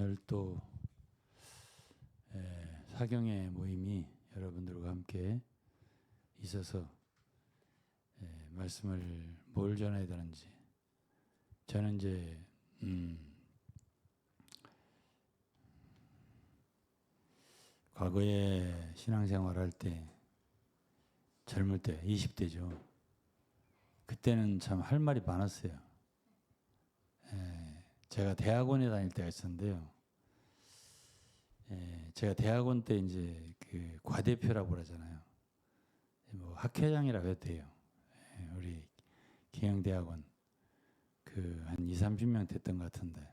오늘 또 사경의 모임이 여러분들과 함께 있어서 말씀을 뭘 전해야 되는지 저는 이제 과거에 신앙생활 할 때 젊을 때 20대죠. 그때는 참 할 말이 많았어요. 제가 대학원에 다닐 때가 있었는데요. 제가 대학원 때 이제 그 과대표라고 그러잖아요. 뭐 학회장이라고 해도 돼요. 우리 경영대학원 그 한 20-30명 됐던 것 같은데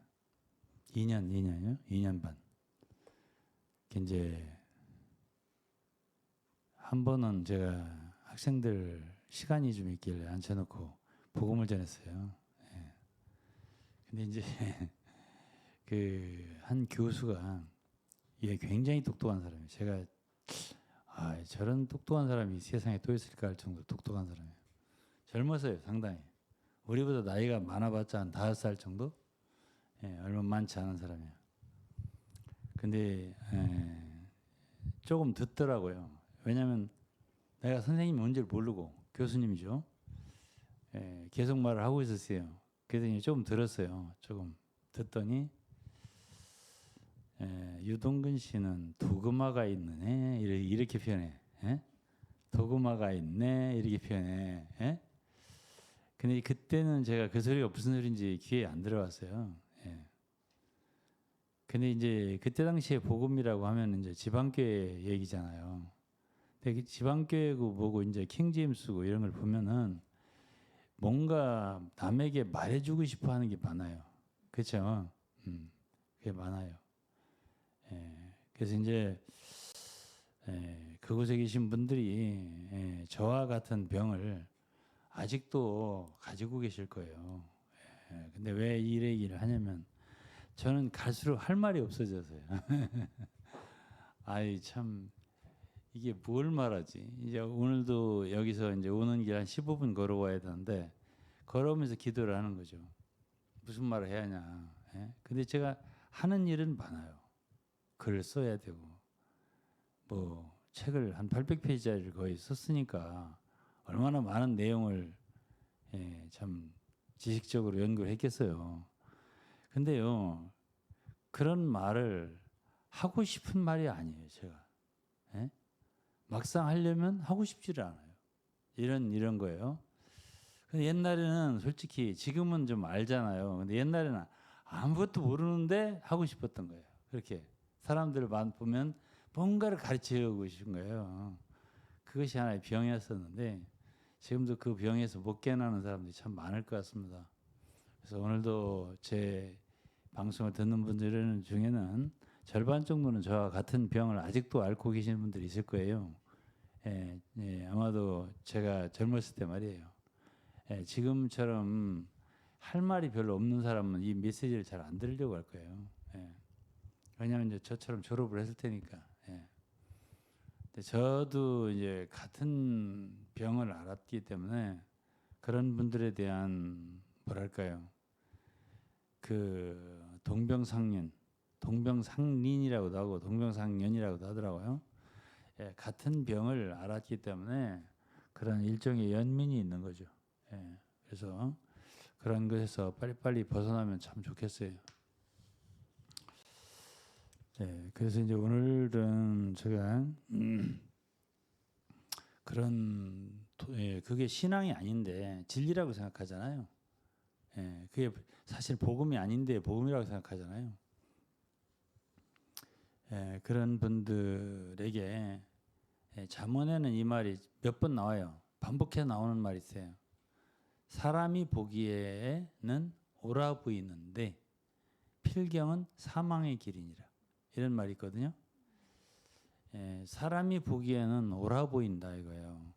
2년이요? 2년 반. 이제 한 번은 제가 학생들 시간이 좀 있길래 앉혀놓고 복음을 전했어요. 근데 이제 그 한 교수가 얘 굉장히 똑똑한 사람이에요. 제가 저런 똑똑한 사람이 세상에 또 있을까 할 정도로 똑똑한 사람이에요. 젊었어요, 상당히. 우리보다 나이가 많아봤자 한 5살 정도? 얼마 많지 않은 사람이에요. 근데 조금 듣더라고요. 왜냐하면 내가 선생님이 뭔지를 모르고 교수님이죠. 계속 말을 하고 있었어요. 그랬더니 조금 들었어요. 조금 듣더니 유동근 씨는 도그마가 있네 이렇게 표현해. 도그마가 있네 이렇게 표현해. 근데 그때는 제가 그 소리가 무슨 소리인지 귀에 안 들어왔어요. 근데 이제 그때 당시에 복음이라고 하면 이제 지방교회 얘기잖아요. 근데 지방교회고 뭐고 이제 킹제임스고 이런 걸 보면은 뭔가 남에게 말해주고 싶어 하는 게 많아요. 그렇죠? 그게 많아요. 그래서 이제 그곳에 계신 분들이 저와 같은 병을 아직도 가지고 계실 거예요. 근데 왜 이 얘기를 하냐면 저는 갈수록 할 말이 없어져서요. 아이 참 이게 뭘 말하지? 이제 오늘도 여기서 이제 오는 길 한 15분 걸어와야 되는데 걸어오면서 기도를 하는 거죠. 무슨 말을 해야 하냐. 근데 제가 하는 일은 많아요. 글을 써야 되고 뭐 책을 한 800페이지짜리를 거의 썼으니까 얼마나 많은 내용을 참 지식적으로 연구를 했겠어요. 근데요 그런 말을 하고 싶은 말이 아니에요. 제가 막상 하려면 하고 싶지를 않아요. 이런 거예요. 근데 옛날에는 솔직히 지금은 좀 알잖아요. 근데 옛날에는 아무것도 모르는데 하고 싶었던 거예요. 그렇게 사람들을 보면 뭔가를 가르치고 싶은 거예요. 그것이 하나의 병이었었는데 지금도 그 병에서 못 깨어나는 사람들이 참 많을 것 같습니다. 그래서 오늘도 제 방송을 듣는 분들 중에는 절반 정도는 저와 같은 병을 아직도 앓고 계시는 분들이 있을 거예요. 아마도 제가 젊었을 때 말이에요. 지금처럼 할 말이 별로 없는 사람은 이 메시지를 잘 안 들으려고 할 거예요. 왜냐하면 이제 저처럼 졸업을 했을 테니까. 근데 저도 이제 같은 병을 앓았기 때문에 그런 분들에 대한 뭐랄까요? 그 동병상련이라고도 하고 동병상련이라고도 하더라고요. 같은 병을 앓았기 때문에 그런 일종의 연민이 있는 거죠. 그래서 그런 것에서 빨리빨리 벗어나면 참 좋겠어요. 그래서 이제 오늘은 제가 그런 그게 신앙이 아닌데 진리라고 생각하잖아요. 그게 사실 복음이 아닌데 복음이라고 생각하잖아요. 그런 분들에게 잠언에는 이 말이 몇 번 나와요. 반복해서 나오는 말이 있어요. 사람이 보기에는 옳아 보이는데 필경은 사망의 길이니라. 이런 말이 있거든요. 사람이 보기에는 옳아 보인다 이거예요.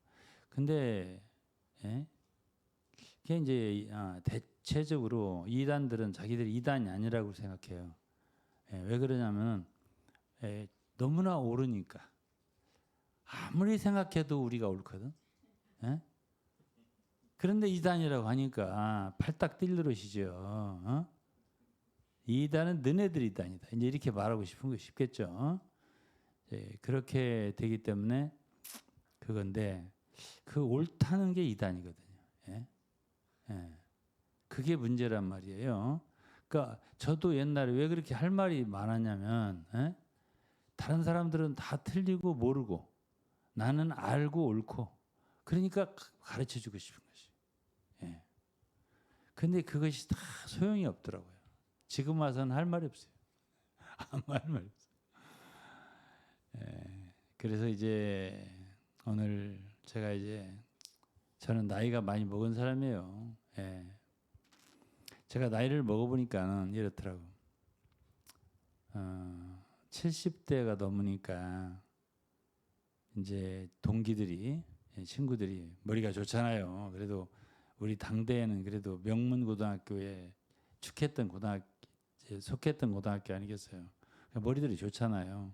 근데 그게 이제 대체적으로 이단들은 자기들이 이단이 아니라고 생각해요. 왜 그러냐면 너무나 옳으니까. 아무리 생각해도 우리가 옳거든. 그런데 이단이라고 하니까 팔딱 뛸 노릇이죠. 이단은 너네들이 이단이다. 이제 이렇게 말하고 싶은 거 쉽겠죠. 그렇게 되기 때문에 그건데 그 옳다는 게 이단이거든요. 예? 예. 그게 문제란 말이에요. 그러니까 저도 옛날에 왜 그렇게 할 말이 많았냐면 예? 다른 사람들은 다 틀리고 모르고 나는 알고 옳고 그러니까 가르쳐 주고 싶은 것이. 예. 근데 그것이 다 소용이 없더라고요. 지금 와서는 할 말이 없어요. 아무 할 말이 없어요. 예. 그래서 이제 오늘 제가 이제 저는 나이가 많이 먹은 사람이에요. 예. 제가 나이를 먹어보니까는 이렇더라고. 70대가 넘으니까 이제 동기들이 친구들이 머리가 좋잖아요. 그래도 우리 당대에는 그래도 명문고등학교에 축했던 고등학교 속했던 고등학교 아니겠어요. 머리들이 좋잖아요.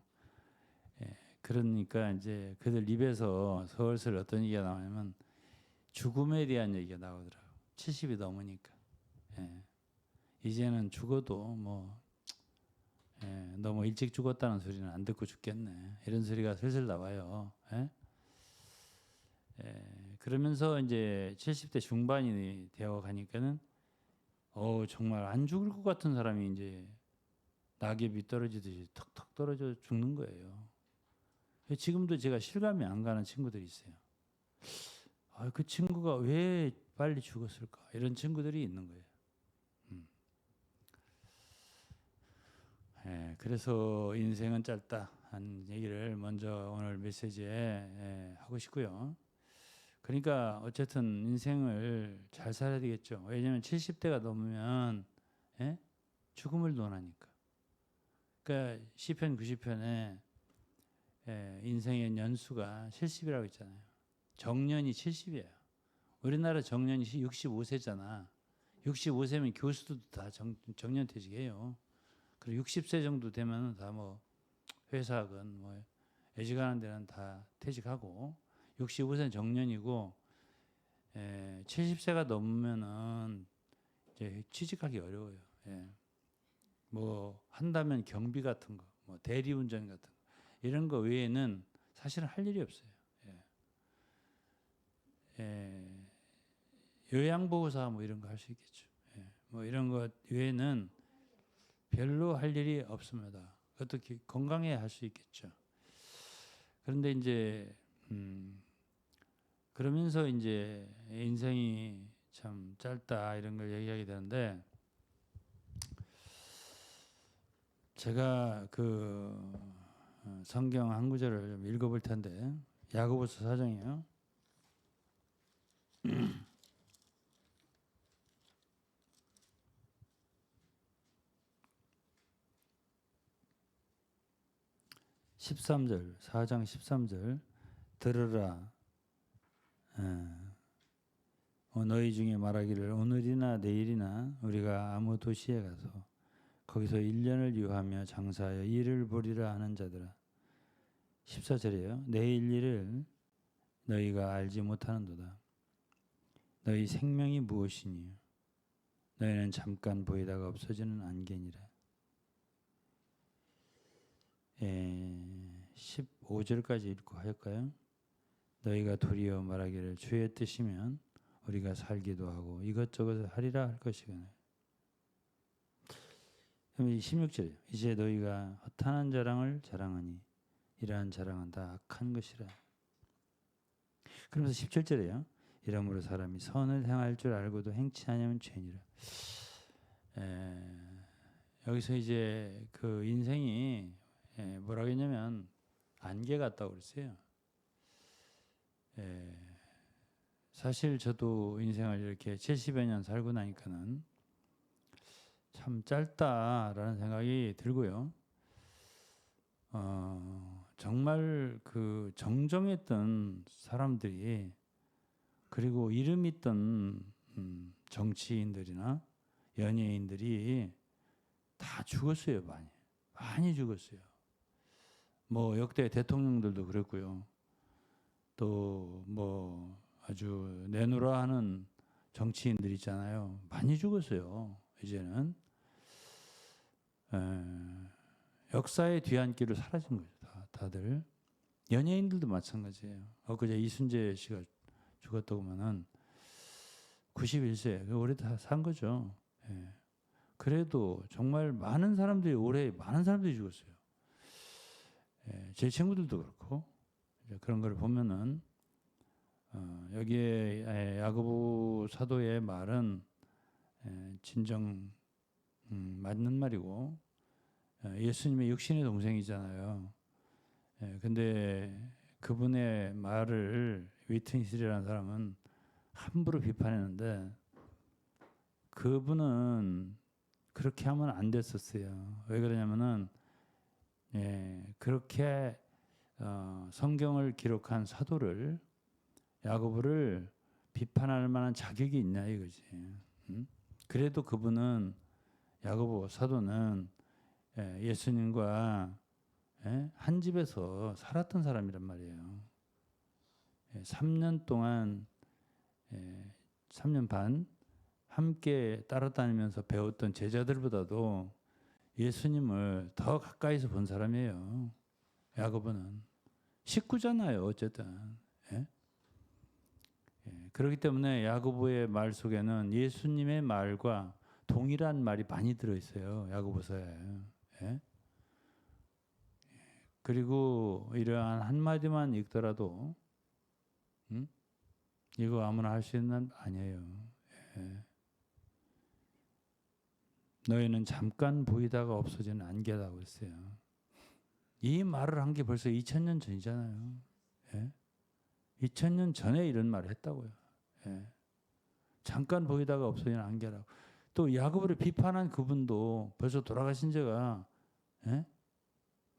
예, 그러니까 이제 그들 입에서 서울슬 어떤 얘기가 나오냐면 죽음에 대한 얘기가 나오더라고요. 70이 넘으니까. 예, 이제는 죽어도 뭐 너무 일찍 죽었다는 소리는 안 듣고 죽겠네. 이런 소리가 슬슬 나와요. 예? 그러면서 이제 70대 중반이 되어 가니까는 정말 안 죽을 것 같은 사람이 이제 낙엽이 떨어지듯이 턱턱 떨어져 죽는 거예요. 지금도 제가 실감이 안 가는 친구들이 있어요. 그 친구가 왜 빨리 죽었을까? 이런 친구들이 있는 거예요. 그래서 인생은 짧다 하는 얘기를 먼저 오늘 메시지에 하고 싶고요. 그러니까 어쨌든 인생을 잘 살아야 되겠죠. 왜냐하면 70대가 넘으면 죽음을 논하니까. 그러니까 시편 90편에 인생의 연수가 70이라고 있잖아요. 정년이 70이에요. 우리나라 정년이 65세잖아. 65세면 교수도 다 정년퇴직해요. 그리고 60세 정도 되면 다 뭐 회사건 뭐 애지간한 데는 다 퇴직하고 65세는 정년이고 70세가 넘으면은 이제 취직하기 어려워요. 뭐 한다면 경비 같은 거, 뭐 대리운전 같은 거 이런 거 외에는 사실은 할 일이 없어요. 요양보호사 뭐 이런 거 할 수 있겠죠. 뭐 이런 것 외에는 별로 할 일이 없습니다. 그것도 건강해야 할 수 있겠죠. 그런데 이제 그러면서 이제 인생이 참 짧다 이런 걸 얘기하게 되는데 제가 그 성경 한 구절을 좀 읽어볼 텐데 야고보서 4장이에요. 13절 4장 13절 들으라 너희 중에 말하기를 오늘이나 내일이나 우리가 아무 도시에 가서 거기서 1년을 유하며 장사하여 일을 보리라 하는 자들아 14절이에요. 내일 일을 너희가 알지 못하는도다. 너희 생명이 무엇이니 너희는 잠깐 보이다가 없어지는 안개니라. 15절까지 읽고 할까요? 너희가 도리어 말하기를 주의 뜻이면 우리가 살기도 하고 이것저것 하리라 할 것이거늘. 그럼 16절 이제 너희가 허탄한 자랑을 자랑하니 이러한 자랑은 다 악한 것이라. 그러면서 17절에요. 이러므로 사람이 선을 행할 줄 알고도 행치 아니하면 죄니라. 여기서 이제 그 인생이 뭐라고 했냐면 안개 같다고 그랬어요. 사실 저도 인생을 이렇게 70여 년 살고 나니까는 참 짧다라는 생각이 들고요. 정말 그 정정했던 사람들이 그리고 이름 있던 정치인들이나 연예인들이 다 죽었어요. 많이 죽었어요. 뭐 역대 대통령들도 그랬고요. 또 뭐 아주 내노라 하는 정치인들 있잖아요. 많이 죽었어요. 이제는 역사의 뒤안길로 사라진 거죠. 다들 연예인들도 마찬가지예요. 엊그제 이순재 씨가 죽었다고 하면은 91세 오래 다 산 거죠. 예. 그래도 정말 많은 사람들이 올해 많은 사람들이 죽었어요. 예. 제 친구들도 그렇고 그런 걸 보면은 여기에 야고보 사도의 말은 진정 맞는 말이고 예수님의 육신의 동생이잖아요. 근데 그분의 말을 위트니스라는 사람은 함부로 비판했는데 그분은 그렇게 하면 안 됐었어요. 왜 그러냐면은 그렇게 성경을 기록한 사도를 야고보를 비판할 만한 자격이 있냐 이거지. 그래도 그분은 야고보 사도는 예수님과 한 집에서 살았던 사람이란 말이에요. 3년 동안 3년 반 함께 따라다니면서 배웠던 제자들보다도 예수님을 더 가까이서 본 사람이에요. 야고보는 식구잖아요. 어쨌든. 그렇기 때문에 야고보의 말 속에는 예수님의 말과 동일한 말이 많이 들어있어요. 야고보서에. 그리고 이러한 한마디만 읽더라도 이거 아무나 할 수 있는 아니에요. 너희는 잠깐 보이다가 없어지는 안개라고 했어요. 이 말을 한 게 벌써 2000년 전이잖아요. 2000년 전에 이런 말을 했다고요. 잠깐 보이다가 없어지는 안개라고. 또 야고보를 비판한 그분도 벌써 돌아가신 지가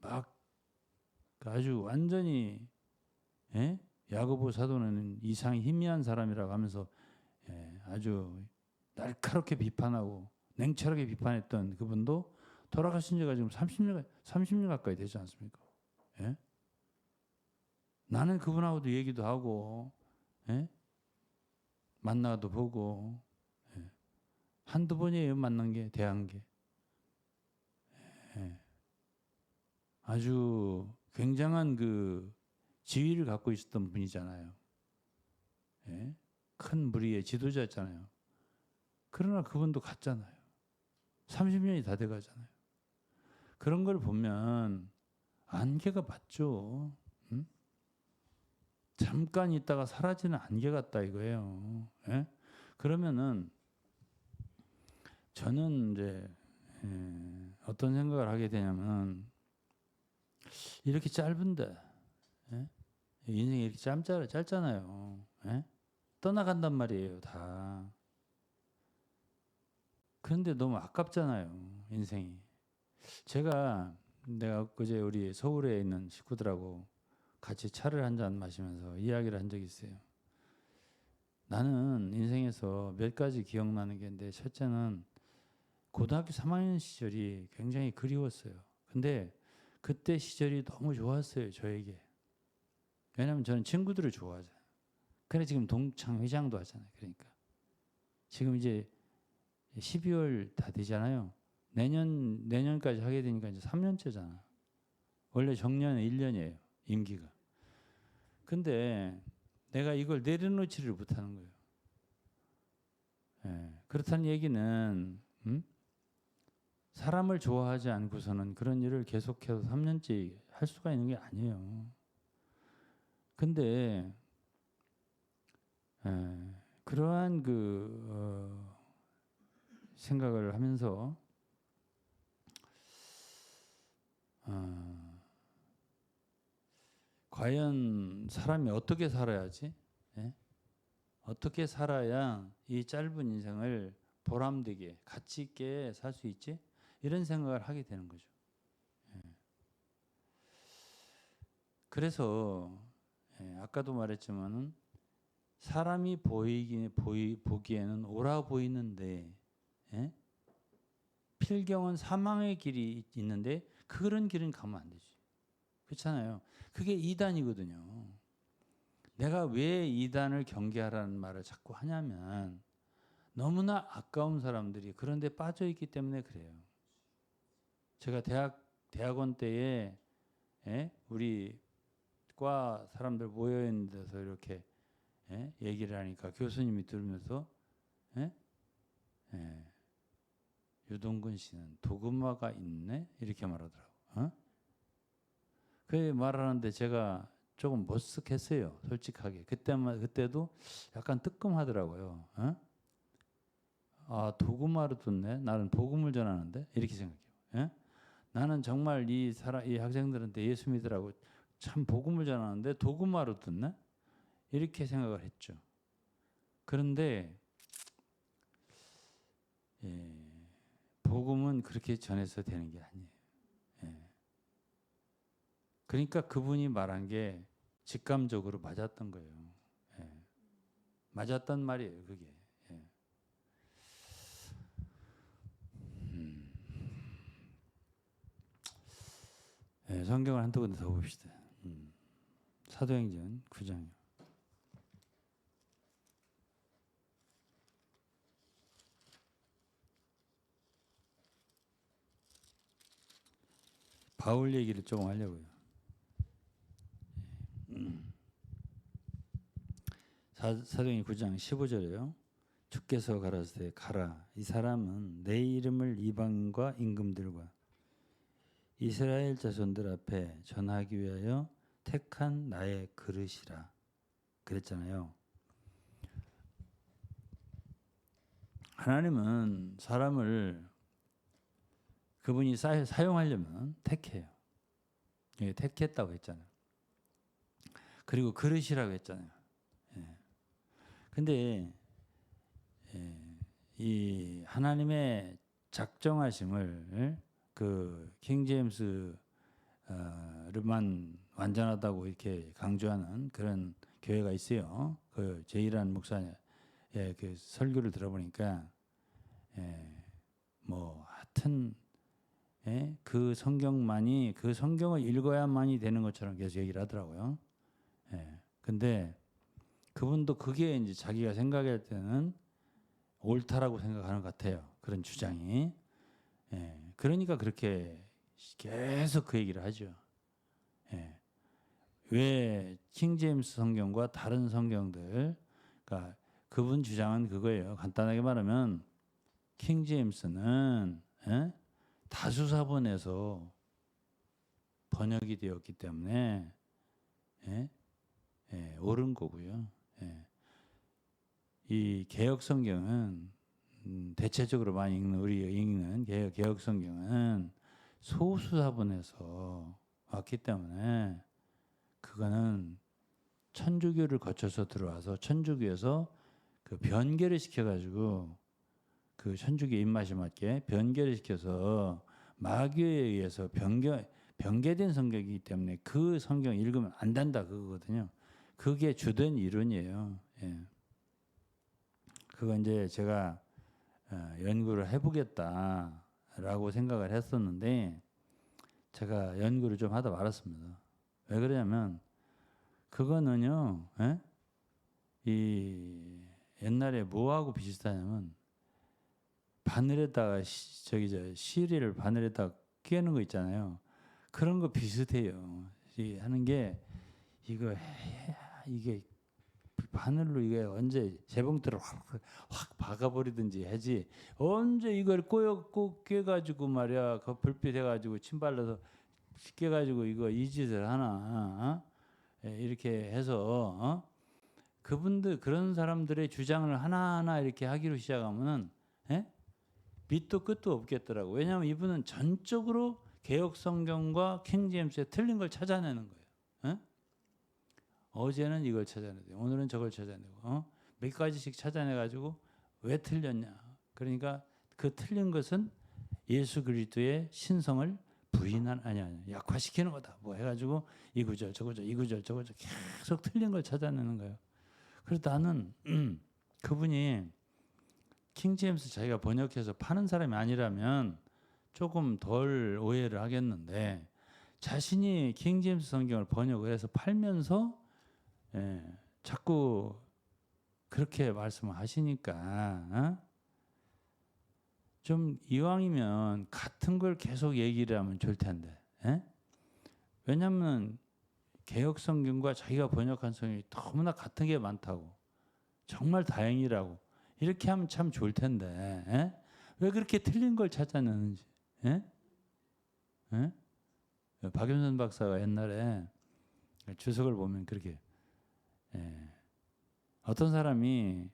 막 아주 완전히 야고보 사도는 이상히 희미한 사람이라고 하면서 아주 날카롭게 비판하고 냉철하게 비판했던 그분도 돌아가신 지가 지금 30년 가까이 되지 않습니까? 나는 그분하고도 얘기도 하고 만나도 보고 한두 번이에요. 만난 게 대한 게. 아주 굉장한 그 지위를 갖고 있었던 분이잖아요. 큰 무리의 지도자였잖아요. 그러나 그분도 갔잖아요. 30년이 다 돼가잖아요. 그런 걸 보면 안개가 맞죠. 잠깐 있다가 사라지는 안개 같다 이거예요. 그러면은 저는 이제 어떤 생각을 하게 되냐면 이렇게 짧은데 인생이 이렇게 짧잖아요. 떠나간단 말이에요 다. 그런데 너무 아깝잖아요 인생이. 내가 그제 우리 서울에 있는 식구들하고 같이 차를 한 잔 마시면서 이야기를 한 적이 있어요. 나는 인생에서 몇 가지 기억나는 게 있는데 첫째는 고등학교 3학년 시절이 굉장히 그리웠어요. 근데 그때 시절이 너무 좋았어요 저에게. 왜냐하면 저는 친구들을 좋아하잖아요. 그래 지금 동창 회장도 하잖아요. 그러니까 지금 이제 12월 다 되잖아요. 내년까지 하게 되니까 이제 3년째잖아. 원래 정년은 1년이에요. 임기가. 근데 내가 이걸 내려놓지를 못하는 거예요. 그렇다는 얘기는 사람을 좋아하지 않고서는 그런 일을 계속해서 3년째 할 수가 있는 게 아니에요. 근데 그러한 생각을 하면서 과연 사람이 어떻게 살아야지? 어떻게 살아야 이 짧은 인생을 보람되게 가치 있게 살 수 있지? 이런 생각을 하게 되는 거죠. 그래서 아까도 말했지만은 사람이 보기에는 옳아 보이는데 필경은 사망의 길이 있는데 그런 길은 가면 안 되지. 그렇잖아요. 그게 이단이거든요. 내가 왜 이단을 경계하라는 말을 자꾸 하냐면 너무나 아까운 사람들이 그런 데 빠져 있기 때문에 그래요. 제가 대학원 때에 우리 과 사람들 모여 있는 데서 이렇게 얘기를 하니까 교수님이 들으면서 유동근 씨는 도그마가 있네 이렇게 말하더라고. 그 말하는데 제가 조금 머쓱했어요. 솔직하게. 그때도 약간 뜨끔하더라고요. 아, 도구마로 듣네. 나는 복음을 전하는데 이렇게 생각해요. 나는 정말 이 학생들한테 예수 믿으라고 참 복음을 전하는데 도구마로 듣네. 이렇게 생각을 했죠. 그런데 복음은 그렇게 전해서 되는 게 아니에요. 그러니까 그분이 말한 게 직감적으로 맞았던 거예요. 맞았단 말이에요, 그게. 성경을 한두 군데 더 봅시다. 사도행전 9장이요. 바울 얘기를 조금 하려고요. 사도행전 9장 15절에요. 주께서 가라사대 가라. 이 사람은 내 이름을 이방인과 임금들과 이스라엘 자손들 앞에 전하기 위하여 택한 나의 그릇이라 그랬잖아요. 하나님은 사람을 그분이 사용하려면 택해요. 택했다고 했잖아요. 그리고 그릇이라고 했잖아요. 근데 이 하나님의 작정하심을 그 킹제임스만 완전하다고 이렇게 강조하는 그런 교회가 있어요. 그 제이란 목사의 그 설교를 들어보니까 뭐 하여튼 그 성경만이 그 성경을 읽어야만이 되는 것처럼 계속 얘기를 하더라고요. 근데 그분도 그게 이제 자기가 생각할 때는 옳다라고 생각하는 것 같아요. 그런 주장이. 그러니까 그렇게 계속 그 얘기를 하죠. 왜 킹제임스 성경과 다른 성경들, 그러니까 그분 주장은 그거예요. 간단하게 말하면 킹제임스는 다수사본에서 번역이 되었기 때문에 옳은 거고요. 이 개혁 성경은 대체적으로 많이 우리 읽는 개혁 성경은 소수사본에서 왔기 때문에 그거는 천주교를 거쳐서 들어와서 천주교에서 그 변개를 시켜가지고 그 천주교 입맛에 맞게 변개를 시켜서 마귀에 의해서 변개된 성경이기 때문에 그 성경 읽으면 안 된다 그거거든요. 그게 주된 이론이에요. 그거 이제 제가 연구를 해보겠다라고 생각을 했었는데 제가 연구를 좀 하다 말았습니다. 왜 그러냐면 그거는요, 이 옛날에 뭐하고 비슷하냐면 바늘에다가 시리를 바늘에다가 끼우는 거 있잖아요. 그런 거 비슷해요. 하는 게 이게 바늘로 이게 언제 재봉틀을 확 박아버리든지 하지 언제 이걸 꼭 꿰가지고 말이야 그 불빛 해가지고 침 발라서 꿰가지고 이거 이 짓을 하나 이렇게 해서 그분들 그런 사람들의 주장을 하나하나 이렇게 하기로 시작하면은 밑도 끝도 없겠더라고. 왜냐하면 이분은 전적으로 개혁 성경과 킹제임스에 틀린 걸 찾아내는 거예요. 어제는 이걸 찾아내고 오늘은 저걸 찾아내고 몇 가지씩 찾아내가지고 왜 틀렸냐. 그러니까 그 틀린 것은 예수 그리스도의 신성을 약화시키는 거다. 뭐 해가지고 이 구절 저 구절 이 구절 저 구절 계속 틀린 걸 찾아내는 거예요. 그래서 나는 그분이 킹제임스 자기가 번역해서 파는 사람이 아니라면 조금 덜 오해를 하겠는데 자신이 킹제임스 성경을 번역을 해서 팔면서 자꾸 그렇게 말씀을 하시니까 좀 이왕이면 같은 걸 계속 얘기를 하면 좋을 텐데. 예? 왜냐하면 개역 성경과 자기가 번역한 성경이 너무나 같은 게 많다고. 정말 다행이라고. 이렇게 하면 참 좋을 텐데. 예? 왜 그렇게 틀린 걸 찾아내는지. 예? 예? 박윤선 박사가 옛날에 주석을 보면 그렇게 어떤 사람이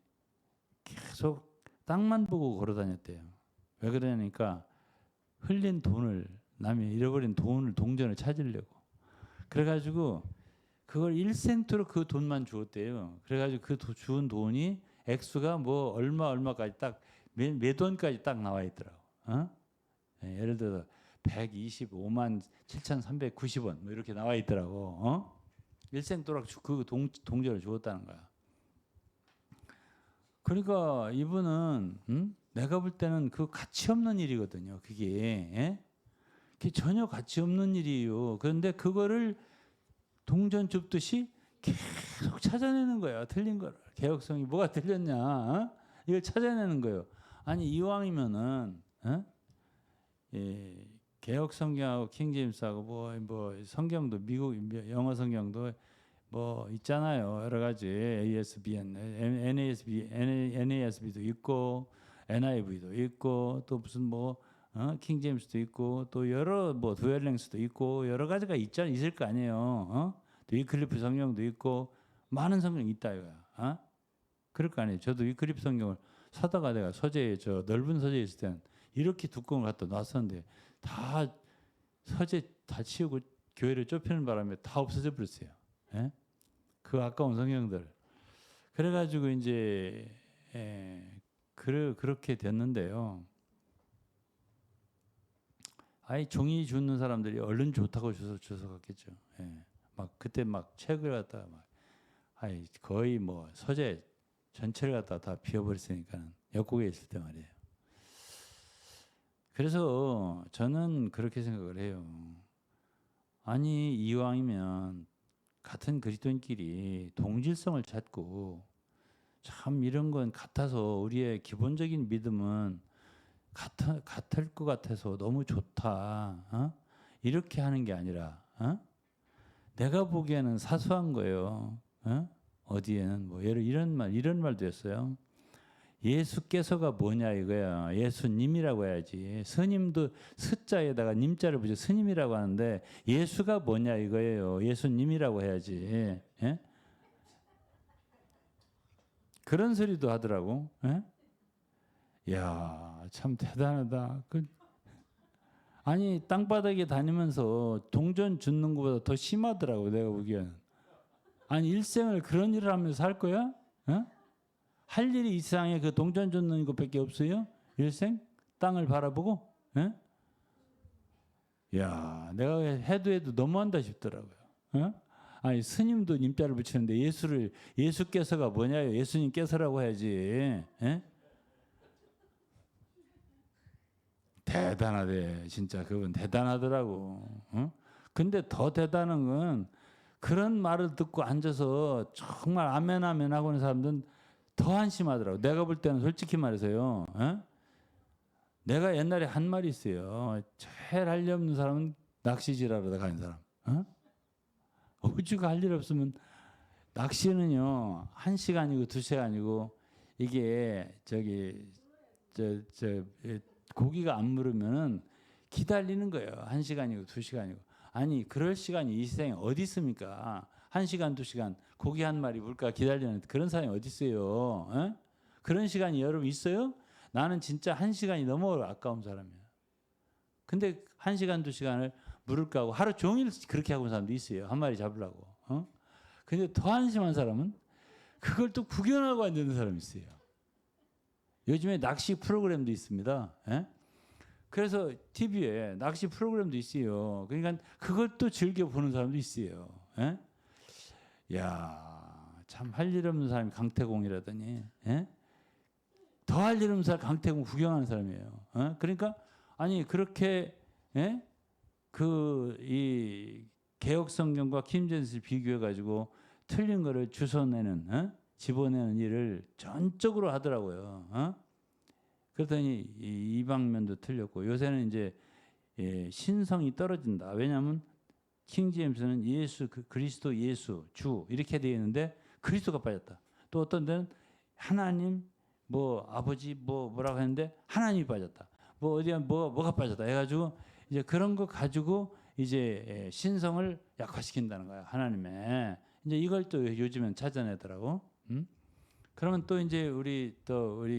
계속 땅만 보고 걸어 다녔대요. 왜 그러냐니까 흘린 돈을, 남이 잃어버린 돈을, 동전을 찾으려고. 그래가지고 그걸 일생토록 그 돈만 주었대요. 그래가지고 그 주은 돈이 액수가 뭐 얼마까지 딱 몇 원까지 딱 나와 있더라고. 예를 들어서 125만 7,390원 뭐 이렇게 나와 있더라고. 일생토록 그 동전을 주었다는 거야. 그러니까 이분은 내가 볼 때는 그 가치 없는 일이거든요. 그게 전혀 가치 없는 일이에요. 그런데 그거를 동전 줍듯이 계속 찾아내는 거야. 틀린 거를. 개혁성이 뭐가 틀렸냐? 이걸 찾아내는 거예요. 아니 이왕이면은 개혁 성경하고 킹제임스하고 뭐 성경도 미국 영어 성경도 뭐 있잖아요. 여러 가지 NASB도 있고 NIV도 있고 또 무슨 뭐 킹제임스도 있고 또 여러 뭐 두엘랭스도 있고 여러 가지가 있을 거 아니에요. 또 위클리프 성경도 있고 많은 성경이 있다 이거야. 그럴 거 아니에요. 저도 위클리프 성경을 사다가 내가 서재에 저 넓은 서재에 있을 때는 이렇게 두꺼운 걸 갖다 놨었는데 다 서재 다 치우고 교회를 좁히는 바람에 다 없어져 버렸어요. 예? 그 아까운 성경들. 그래가지고 이제 그렇게 됐는데요. 아이 종이 주는 사람들이 얼른 좋다고 주워 갔겠죠. 막 그때 막 책을 갖다가 막 거의 뭐 서재 전체를 갖다가 다 비워버렸으니까는 역국에 있을 때 말이에요. 그래서 저는 그렇게 생각을 해요. 아니 이왕이면 같은 그리스도인끼리 동질성을 찾고 참 이런 건 같아서 우리의 기본적인 믿음은 같을 것 같아서 너무 좋다. 이렇게 하는 게 아니라 내가 보기에는 사소한 거예요. 어디에는 뭐 이런 말도 했어요. 예수께서가 뭐냐 이거야. 예수님이라고 해야지. 스님도 스자에다가 님자를 붙여 스님이라고 하는데 예수가 뭐냐 이거예요. 예수님이라고 해야지. 그런 소리도 하더라고. 야, 참 대단하다. 아니 땅바닥에 다니면서 동전 줍는 것보다 더 심하더라고 내가 보기에는. 아니 일생을 그런 일을 하면서 살 거야? 할 일이 이상에 그 동전 줍는 것밖에 없어요? 일생? 땅을 바라보고? 야, 내가 해도 너무한다 싶더라고요. 아니 스님도 님자를 붙이는데 예수께서가 뭐냐요? 예수님께서라고 해야지. 대단하대. 진짜 그건 대단하더라고. 근데 더 대단한 건 그런 말을 듣고 앉아서 정말 아멘 하고 있는 사람들은 더 한심하더라고. 내가 볼 때는 솔직히 말해서요. 내가 옛날에 한 말이 있어요. 제일 할 일 없는 사람은 낚시질하러 가는 사람. 오죽 할 일 없으면 낚시는요 1시간이고 2시간이고 이게 고기가 안 물으면은 기다리는 거예요. 1시간이고 2시간이고. 아니 그럴 시간이 이 세상에 어디 있습니까? 1시간 2시간 고기 한 마리 물가 기다리는 그런 사람이 어디 있어요? 그런 시간이 여러분 있어요? 나는 진짜 1시간이 너무 아까운 사람이야. 근데 1시간 2시간을 물을까 하고 하루 종일 그렇게 하고 있는 사람도 있어요. 한 마리 잡으려고. 근데 더 한심한 사람은 그걸 또 구경하고 앉는 사람이 있어요. 요즘에 낚시 프로그램도 있습니다. 그래서 TV에 낚시 프로그램도 있어요. 그러니까 그걸 또 즐겨 보는 사람도 있어요. 야, 참 할 일 없는 사람이 강태공이라더니 더 할 일 없는 사람 강태공 구경하는 사람이에요. 그러니까 아니 그렇게 이 개혁 성경과 킹제임스를 비교해 가지고 틀린 거를 주워내는 집어내는 일을 전적으로 하더라고요. 그랬더니 이 방면도 틀렸고 요새는 이제 신성이 떨어진다. 왜냐하면 킹제임스는 예수 그리스도 예수 주 이렇게 되어 있는데 그리스도가 빠졌다. 또 어떤 데는 하나님 뭐 아버지 뭐라고 했는데 하나님이 빠졌다. 뭐 어디야 뭐가 빠졌다 해가지고 이제 그런 거 가지고 이제 신성을 약화시킨다는 거야. 하나님의 이제 이걸 또 요즘엔 찾아내더라고. 그러면 또 이제 우리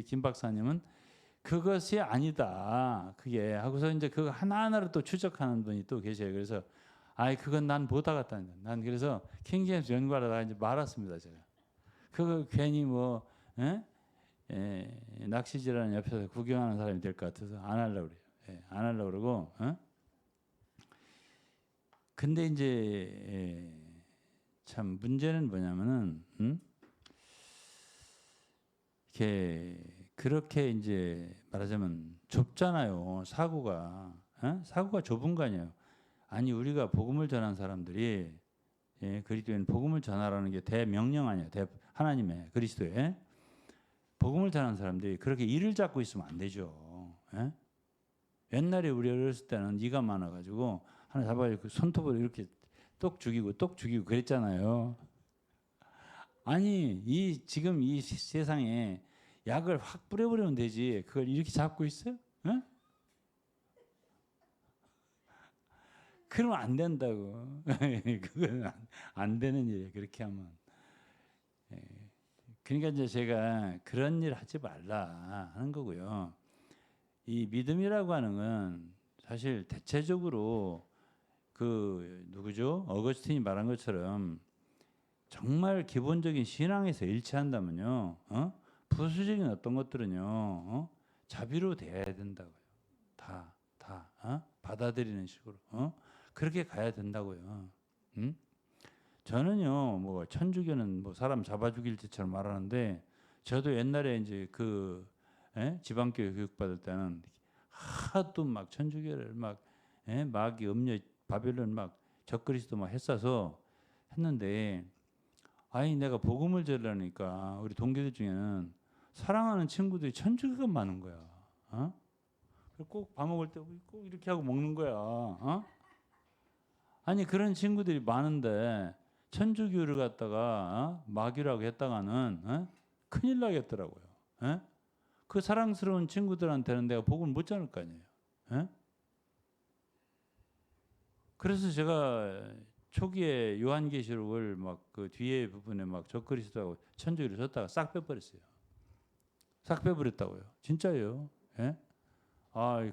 김 박사님은 그것이 아니다. 그게 하고서 이제 그거 하나하나를 또 추적하는 분이 또 계셔요. 그래서 그건 난 못 하겠다. 난 그래서 킹제임스 연구하다가 이제 말았습니다. 제가 그거 괜히 낚시질하는 옆에서 구경하는 사람이 될 것 같아서 안 하려고 그래요. 안 하려고 그러고. 근데 이제 참 문제는 뭐냐면은 이렇게 그렇게 이제 말하자면 좁잖아요. 사고가 좁은 거 아니에요. 아니 우리가 복음을 전한 사람들이 그리스도인 복음을 전하라는 게 대명령 아니에요. 하나님의 그리스도의 복음을 전하는 사람들이 그렇게 일을 잡고 있으면 안 되죠. 옛날에 우리 어렸을 때는 이가 많아가지고 하나 잡아가지고 손톱으로 이렇게 똑 죽이고 그랬잖아요. 아니 지금 이 세상에 약을 확 뿌려버리면 되지. 그걸 이렇게 잡고 있어요? 그러면 안 된다고. 그건 안 되는 일이에요. 그렇게 하면. 그러니까 이제 제가 그런 일 하지 말라 하는 거고요. 이 믿음이라고 하는 건 사실 대체적으로 누구죠? 어거스틴이 말한 것처럼 정말 기본적인 신앙에서 일치한다면요. 부수적인 어떤 것들은요. 자비로 대해야 된다고요. 다 받아들이는 식으로. 그렇게 가야 된다고요. 저는요, 뭐 천주교는 뭐 사람 잡아 죽일 짓처럼 말하는데, 저도 옛날에 이제 지방교회 교육받을 때는 하도 막 천주교를 마귀 음녀 바벨론 적그리스도 했어서 했는데, 내가 복음을 전하니까 우리 동기들 중에는 사랑하는 친구들이 천주교가 많은 거야. 꼭 밥 먹을 때 꼭 이렇게 하고 먹는 거야. 아니 그런 친구들이 많은데 천주교를 갖다가 마귀라고 했다가는 큰일 나겠더라고요. 그 사랑스러운 친구들한테는 내가 복음을 못 전할 거 아니에요. 그래서 제가 초기에 요한계시록을 그 뒤에 부분에 적그리스도하고 천주교를 썼다가 싹 빼버렸어요. 싹 빼버렸다고요. 진짜예요.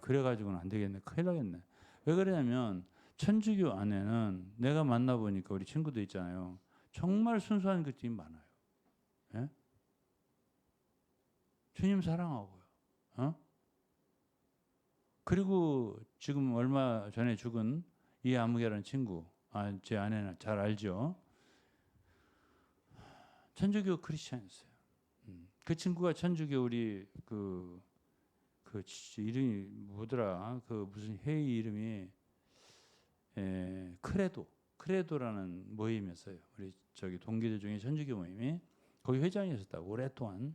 그래가지고는 안 되겠네. 큰일 나겠네. 왜 그러냐면 천주교 안에는 내가 만나보니까 우리 친구들 있잖아요. 정말 순수한 것들이 많아요. 주님 사랑하고요. 그리고 지금 얼마 전에 죽은 이아무개라는 친구, 제 아내는 잘 알죠. 천주교 크리스찬이었어요. 그 친구가 천주교 우리 이름이 뭐더라? 무슨 회의 이름이 크레도라는 모임이었어요. 우리 저기 동기들 중에 천주교 모임이 거기 회장이었었다고 오랫동안.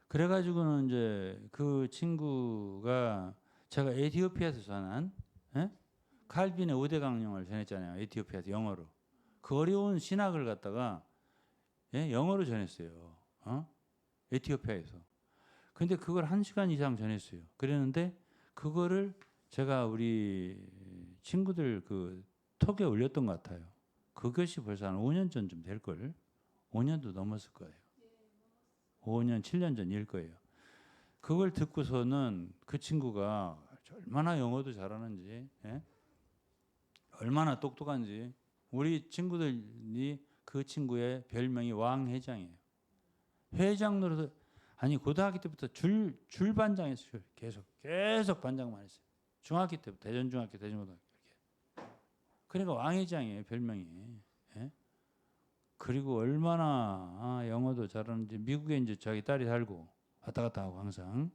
그래가지고는 이제 그 친구가 제가 에티오피아에서 전한 칼빈의 5대 강령을 전했잖아요. 에티오피아에서 영어로. 그 어려운 신학을 갖다가 영어로 전했어요. 에티오피아에서. 근데 그걸 1시간 이상 전했어요. 그랬는데 그거를 제가 우리 친구들 톡에 올렸던 것 같아요. 그것이 벌써 한 5년 전쯤 될걸. 5년도 넘었을 거예요. 5년, 7년 전일 거예요. 그걸 듣고서는 그 친구가 얼마나 영어도 잘하는지, 얼마나 똑똑한지, 우리 친구들이 그 친구의 별명이 왕회장이에요. 회장 노릇을, 고등학교 때부터 줄 반장했어요. 계속 반장만 했어요. 중학교 때부터 대전중학교, 대전고등학교 이렇게. 그러니까 왕회장이에요, 별명이. 그리고 얼마나 영어도 잘하는지. 미국에 이제 자기 딸이 살고 왔다 갔다 하고 항상.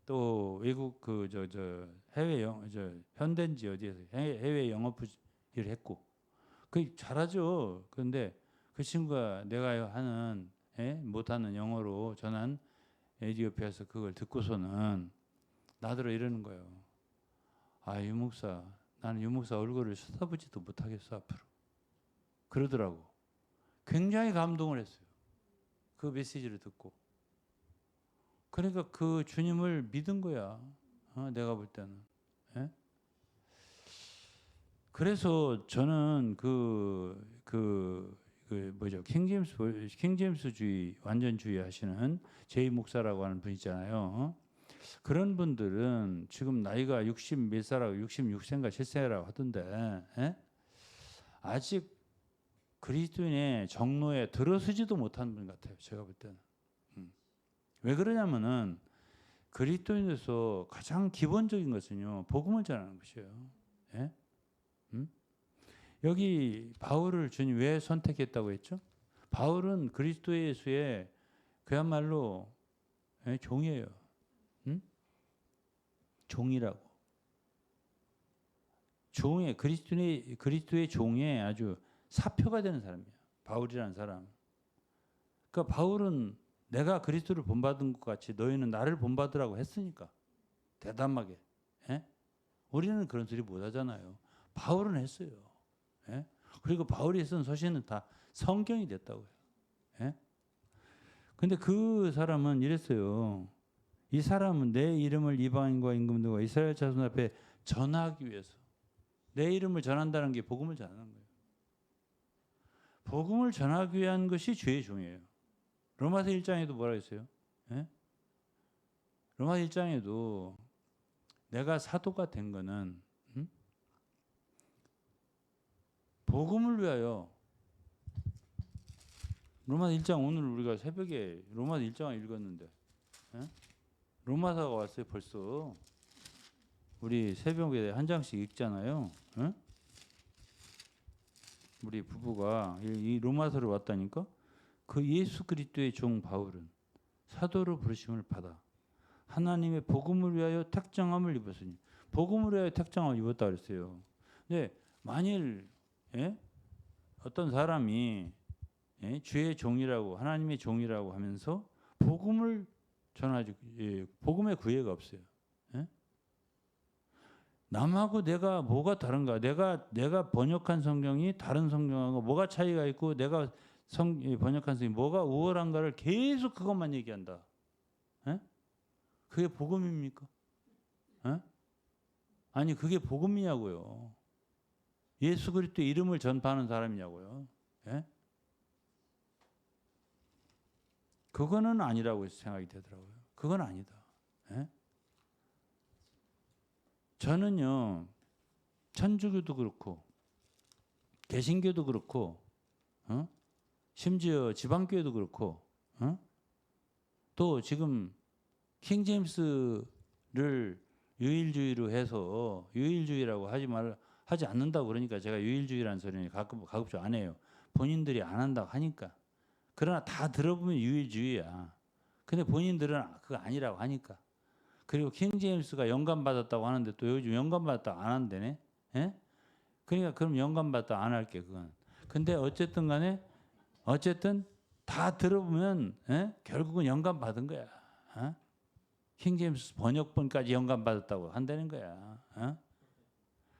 또 외국 해외 현대인지 어디에서 해외 영업 일을 했고. 그 잘하죠. 그런데 그 친구가 내가 하는 못하는 영어로 전한 에티오피아에서 그걸 듣고서는 나더러 이러는 거예요. 아, 유목사, 나는 유목사 얼굴을 쳐다보지도 못하겠어 앞으로. 그러더라고. 굉장히 감동을 했어요. 그 메시지를 듣고. 그러니까 그 주님을 믿은 거야. 내가 볼 때는. 예? 그래서 저는 뭐죠? 킹제임스주의 완전주의 하시는 제이 목사라고 하는 분 있잖아요. 그런 분들은 지금 나이가 60 몇 살하고 66세인가 7세라고 하던데 아직 그리스도인의 정로에 들어서지도 못한 분 같아요. 제가 볼 때는. 왜 그러냐면은 그리스도인에서 가장 기본적인 것은요, 복음을 전하는 것이에요. 예? 여기 바울을 주님 왜 선택했다고 했죠? 바울은 그리스도 예수의 그야말로 종이에요. 종이라고. 종의 그리스도의 종에 아주 사표가 되는 사람이에요. 바울이라는 사람. 그러니까 바울은 내가 그리스도를 본받은 것 같이 너희는 나를 본받으라고 했으니까 대담하게. 예? 우리는 그런 소리 못 하잖아요. 바울은 했어요. 예? 그리고 바울이 쓴 서신은 다 성경이 됐다고요. 예? 근데 그 사람은 이랬어요. 이 사람은 내 이름을 이방인과 임금들과 이스라엘 자손 앞에 전하기 위해서 내 이름을 전한다는 게 복음을 전하는 거예요. 복음을 전하기 위한 것이 주의 종이에요. 로마서 1장에도 뭐라 했어요? 예? 로마서 1장에도 내가 사도가 된 거는 복음을 위하여. 로마서 1장 오늘 우리가 새벽에 로마서 1장을 읽었는데 로마서가 왔어요 벌써. 우리 새벽에 한 장씩 읽잖아요. 우리 부부가 이 로마서를 왔다니까. 그 예수 그리스도의 종 바울은 사도로 부르심을 받아 하나님의 복음을 위하여 택정함을 입었으니, 복음을 위하여 택정함을 입었다 그랬어요. 근데 만일 어떤 사람이 주의 종이라고 하나님의 종이라고 하면서 복음을 전하지, 복음의 구애가 없어요. 남하고 내가 뭐가 다른가? 내가 번역한 성경이 다른 성경하고 뭐가 차이가 있고 내가 번역한 성경이 뭐가 우월한가를 계속 그것만 얘기한다. 그게 복음입니까? 아니 그게 복음이냐고요. 예수 그리스도의 이름을 전파하는 사람이냐고요. 그거는 아니라고 생각이 되더라고요. 그건 아니다. 저는요, 천주교도 그렇고 개신교도 그렇고 심지어 지방교회도 그렇고 또 지금 킹제임스를 유일주의로 해서 유일주의라고 하지 않는다고 그러니까 제가 유일주의라는 소리는 가급적 안 해요. 본인들이 안 한다고 하니까. 그러나 다 들어보면 유일주의야. 근데 본인들은 그거 아니라고 하니까. 그리고 킹제임스가 영감받았다고 하는데 또 요즘 영감받았다고 안 한대네. 그러니까 그럼 영감받았다고 안 할게 그건. 근데 어쨌든 간에 어쨌든 다 들어보면 결국은 영감받은 거야. 킹제임스 번역본까지 영감받았다고 한다는 거야.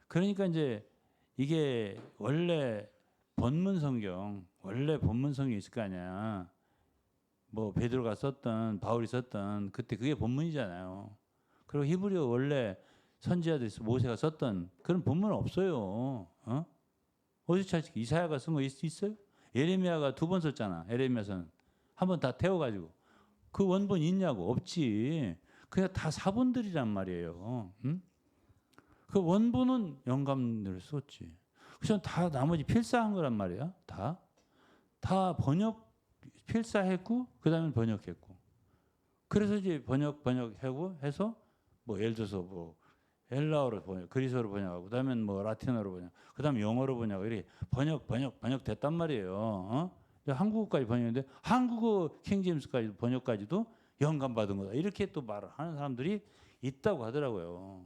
그러니까 이제 이게 원래 본문 성경이 있을 거 아니야. 뭐 베드로가 썼던 바울이 썼던 그때 그게 본문이잖아요. 그리고 히브리어 원래 선지자들 모세가 썼던 그런 본문은 없어요. 어디서 찾지? 이사야가 쓴 거 있어요? 예레미야가 2번 썼잖아. 예레미야서는 한 번 다 태워가지고 그 원본 있냐고. 없지. 그냥 다 사본들이란 말이에요. 그 원본은 영감을 썼지. 그래서 다 나머지 필사한 거란 말이야. 다 필사했고 그다음에 번역했고. 그래서 이제 번역하고 해서 뭐 예를 들어서 뭐 헬라어로 그리스어로 번역하고 그다음에 뭐 라틴어로 번역, 그다음에 영어로 번역 이렇게 번역 됐단 말이에요. 한국어까지 번역했는데 한국어 킹제임스까지 번역까지도 영감받은 거다. 이렇게 또 말을 하는 사람들이 있다고 하더라고요.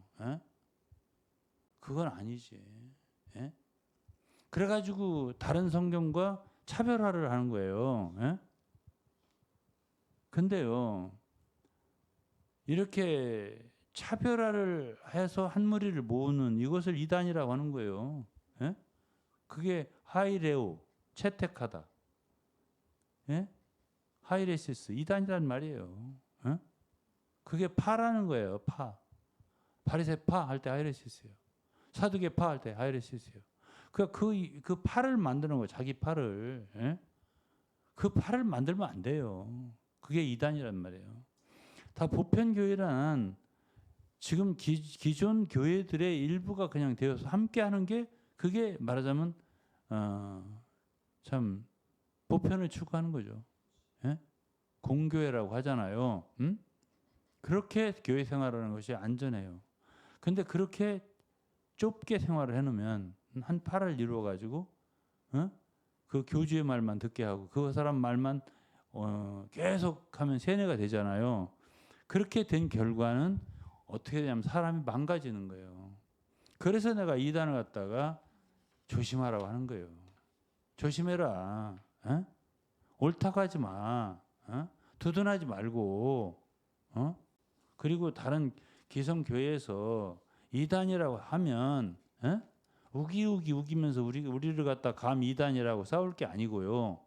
그건 아니지. 그래가지고 다른 성경과 차별화를 하는 거예요. 근데요, 이렇게 차별화를 해서 한 무리를 모으는 이것을 이단이라고 하는 거예요. 예? 그게 하이레오, 채택하다. 예? 하이레시스, 이단이란 말이에요. 예? 그게 파라는 거예요. 파. 바리새파 할 때 하이레시스예요. 사두개파 할 때 하이레시스예요. 그 파를 만드는 거예요. 자기 파를. 예? 그 파를 만들면 안 돼요. 그게 이단이란 말이에요. 다 보편교회란 지금 기존 교회들의 일부가 그냥 되어서 함께하는 게 그게 말하자면 참 보편을 추구하는 거죠. 예? 공교회라고 하잖아요. 그렇게 교회 생활하는 것이 안전해요. 근데 그렇게 좁게 생활을 해놓으면 한 파를 이루어 가지고 그 교주의 말만 듣게 하고 그 사람 말만 계속하면 세뇌가 되잖아요. 그렇게 된 결과는 어떻게 되냐면 사람이 망가지는 거예요. 그래서 내가 이단을 갖다가 조심하라고 하는 거예요. 조심해라. 어? 옳다고 하지 마. 두둔하지 말고. 그리고 다른 기성교회에서 이단이라고 하면 우기우기 우기면서 우리를 갖다 감 이단이라고 싸울 게 아니고요.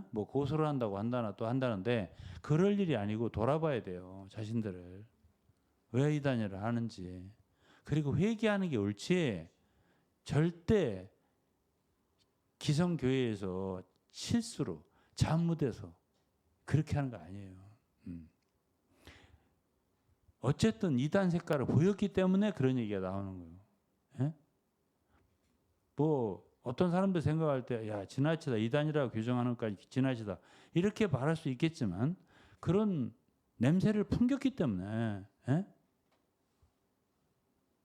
뭐 고소를 한다고 한다나 또 한다는데 그럴 일이 아니고 돌아봐야 돼요. 자신들을. 왜 이단이라 하는지. 그리고 회개하는 게 옳지. 절대 기성교회에서 실수로 잘못해서 그렇게 하는 거 아니에요. 어쨌든 이단 색깔을 보였기 때문에 그런 얘기가 나오는 거예요. 예? 뭐 어떤 사람들 생각할 때 야 지나치다 이단이라고 규정하는 것까지 지나치다 이렇게 말할 수 있겠지만 그런 냄새를 풍겼기 때문에 예?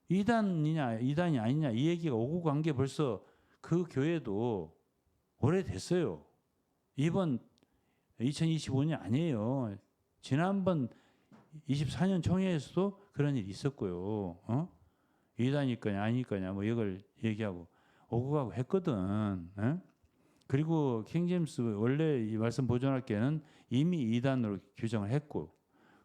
이단이냐 이단이 아니냐 이 얘기가 오고 간 게 벌써 그 교회도 오래됐어요. 이번 2025년 아니에요. 지난번 24년 총회에서도 그런 일이 있었고요. 이단일 거냐 아닐 거냐 뭐 이걸 얘기하고 오고 가고 했거든. 예? 그리고 킹제임스 원래 이 말씀 보존학계는 이미 이단으로 규정을 했고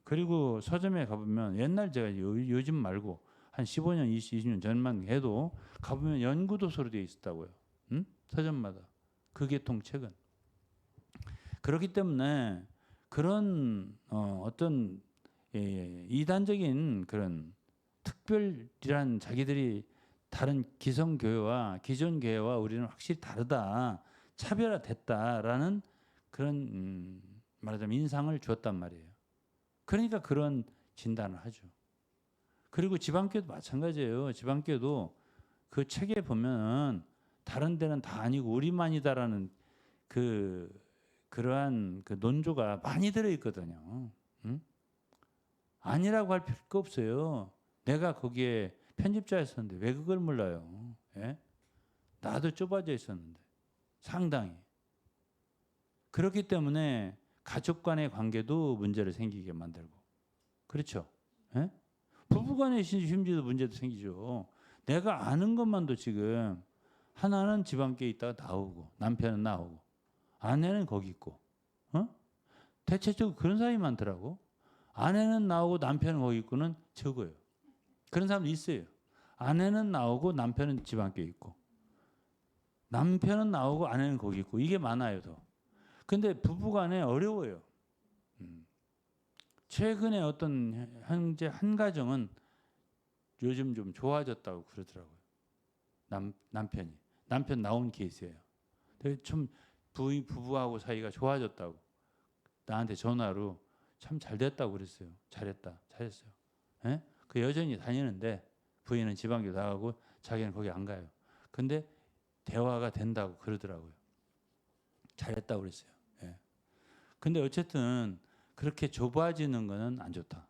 그리고 서점에 가보면 옛날 제가 요즘 말고 한 15년 20년 전만 해도 가보면 연구도서로 되어 있었다고요. 서점마다 그 계통 책은 그렇기 때문에 그런 어떤 이단적인 그런 특별이란 자기들이 다른 기성교회와 기존 교회와 우리는 확실히 다르다 차별화됐다라는 그런 말하자면 인상을 주었단 말이에요. 그러니까 그런 진단을 하죠. 그리고 지방교회도 마찬가지예요. 지방교회도 그 책에 보면 다른 데는 다 아니고 우리만이다라는 그러한 그 논조가 많이 들어 있거든요. 아니라고 할 필요가 없어요. 내가 거기에 편집자였었는데 왜 그걸 몰라요? 예? 나도 좁아져 있었는데 상당히 그렇기 때문에 가족 간의 관계도 문제를 생기게 만들고 그렇죠? 예? 부부 간의 심지어도 문제도 생기죠. 내가 아는 것만도 지금 하나는 지방교에 있다가 나오고 남편은 나오고 아내는 거기 있고 대체적으로 그런 사람이 많더라고. 아내는 나오고 남편은 거기 있고는 적어요. 그런 사람도 있어요. 아내는 나오고 남편은 지방교에 있고 남편은 나오고 아내는 거기 있고 이게 많아요. 더. 근데 부부간에 어려워요. 최근에 어떤 현재 한 가정은 요즘 좀 좋아졌다고 그러더라고요. 남편 나온 케이스예요. 되게 좀 부부하고 사이가 좋아졌다고 나한테 전화로 참 잘 됐다고 그랬어요. 잘했어요. 예? 그 여전히 다니는데 부인은 지방교 나가고 자기는 거기 안 가요. 근데 대화가 된다고 그러더라고요. 잘했다고 그랬어요. 예. 근데 어쨌든 그렇게 좁아지는 거는 안 좋다.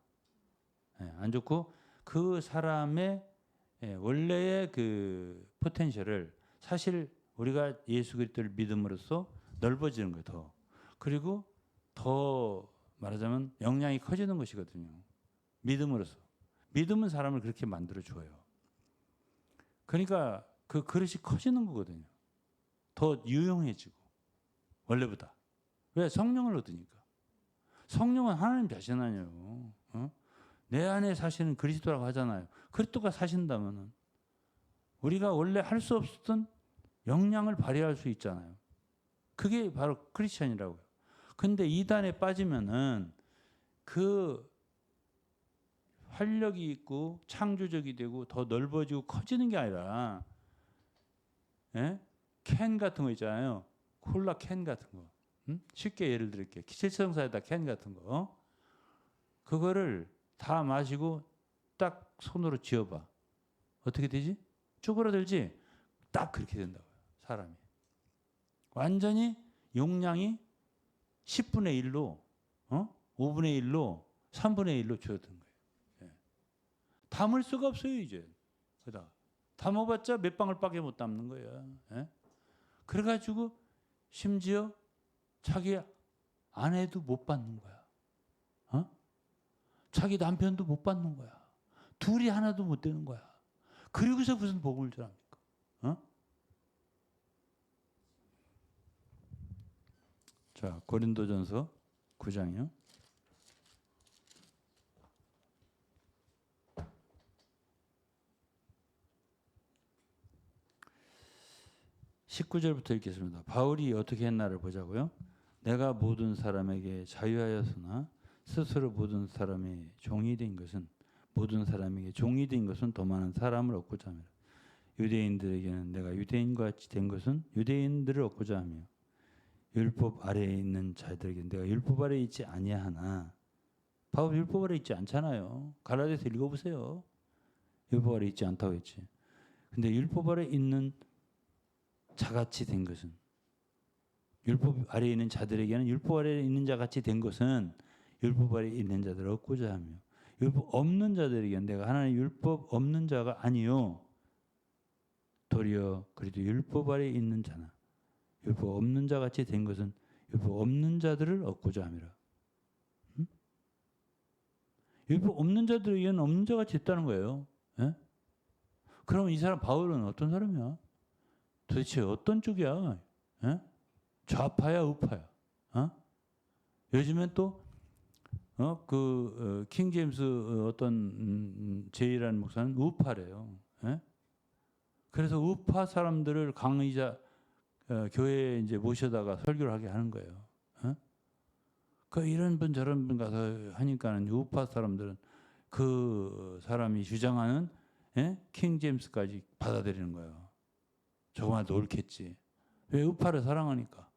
예, 안 좋고 그 사람의 원래의 그 포텐셜을 사실 우리가 예수 그리스도를 믿음으로써 넓어지는 거예요. 더. 그리고 더 말하자면 역량이 커지는 것이거든요. 믿음으로써. 믿음은 사람을 그렇게 만들어 줘요. 그러니까 그 그릇이 커지는 거거든요. 더 유용해지고 원래보다. 왜? 성령을 얻으니까. 성령은 하나님 자신 아니에요. 내 안에 사시는 그리스도라고 하잖아요. 그리스도가 사신다면은 우리가 원래 할 수 없었던 역량을 발휘할 수 있잖아요. 그게 바로 크리스천이라고요. 근데 이단에 빠지면은 그 활력이 있고 창조적이 되고 더 넓어지고 커지는 게 아니라, 예? 캔 같은 거 있잖아요. 콜라 캔 같은 거. 쉽게 예를 들을게요. 기체청사에다 캔 같은 거. 그거를 다 마시고 딱 손으로 쥐어봐. 어떻게 되지? 쪼그라들지? 딱 그렇게 된다고요. 사람이. 완전히 용량이 10분의 1로, 5분의 1로, 3분의 1로 줄어든 거예요. 예. 담을 수가 없어요, 이제. 그러다 담아봤자 몇 방울밖에 못 담는 거예요. 예? 그래가지고 심지어 자기 아내도 못 받는 거야. 자기 남편도 못 받는 거야. 둘이 하나도 못 되는 거야. 그리고서 무슨 복음을 전합니까? 자, 고린도전서 9장이요. 19절부터 읽겠습니다. 바울이 어떻게 했나를 보자고요. 내가 모든 사람에게 자유하였으나 스스로 모든 사람의 종이 된 것은, 모든 사람에게 종이 된 것은 더 많은 사람을 얻고자 함이라. 유대인들에게는 내가 유대인과 같이 된 것은 유대인들을 얻고자 하며, 율법 아래에 있는 자들에게 내가 율법 아래에 있지 아니하나. 바울 율법 아래에 있지 않잖아요. 갈라디아서 읽어보세요. 율법 아래에 있지 않다고 했지. 근데 율법 아래에 있는 자같이 된 것은, 율법 아래에 있는 자들에게는 율법 아래에 있는 자같이 된 것은 율법 아래에 있는 자들을 얻고자 하며, 율법 없는 자들에게는 내가 하나님 율법 없는 자가 아니요 도리어 그래도 율법 아래에 있는 자나 율법 없는 자같이 된 것은 율법 없는 자들을 얻고자 함이라. 율법 없는 자들에게는 없는 자같이 됐다는 거예요. 예? 그러면 이 사람 바울은 어떤 사람이야? 도대체 어떤 쪽이야? 예? 좌파야, 우파야? 요즘엔 또 킹 제임스 어떤 제이라는 목사는 우파래요. 예? 그래서 우파 사람들을 강의자 교회에 이제 모셔다가 설교를 하게 하는 거예요. 그 이런 분 저런 분 가서 하니까는 우파 사람들은 그 사람이 주장하는 킹 제임스까지 받아들이는 거예요. 저거만 옳겠지. 왜? 우파를 사랑하니까.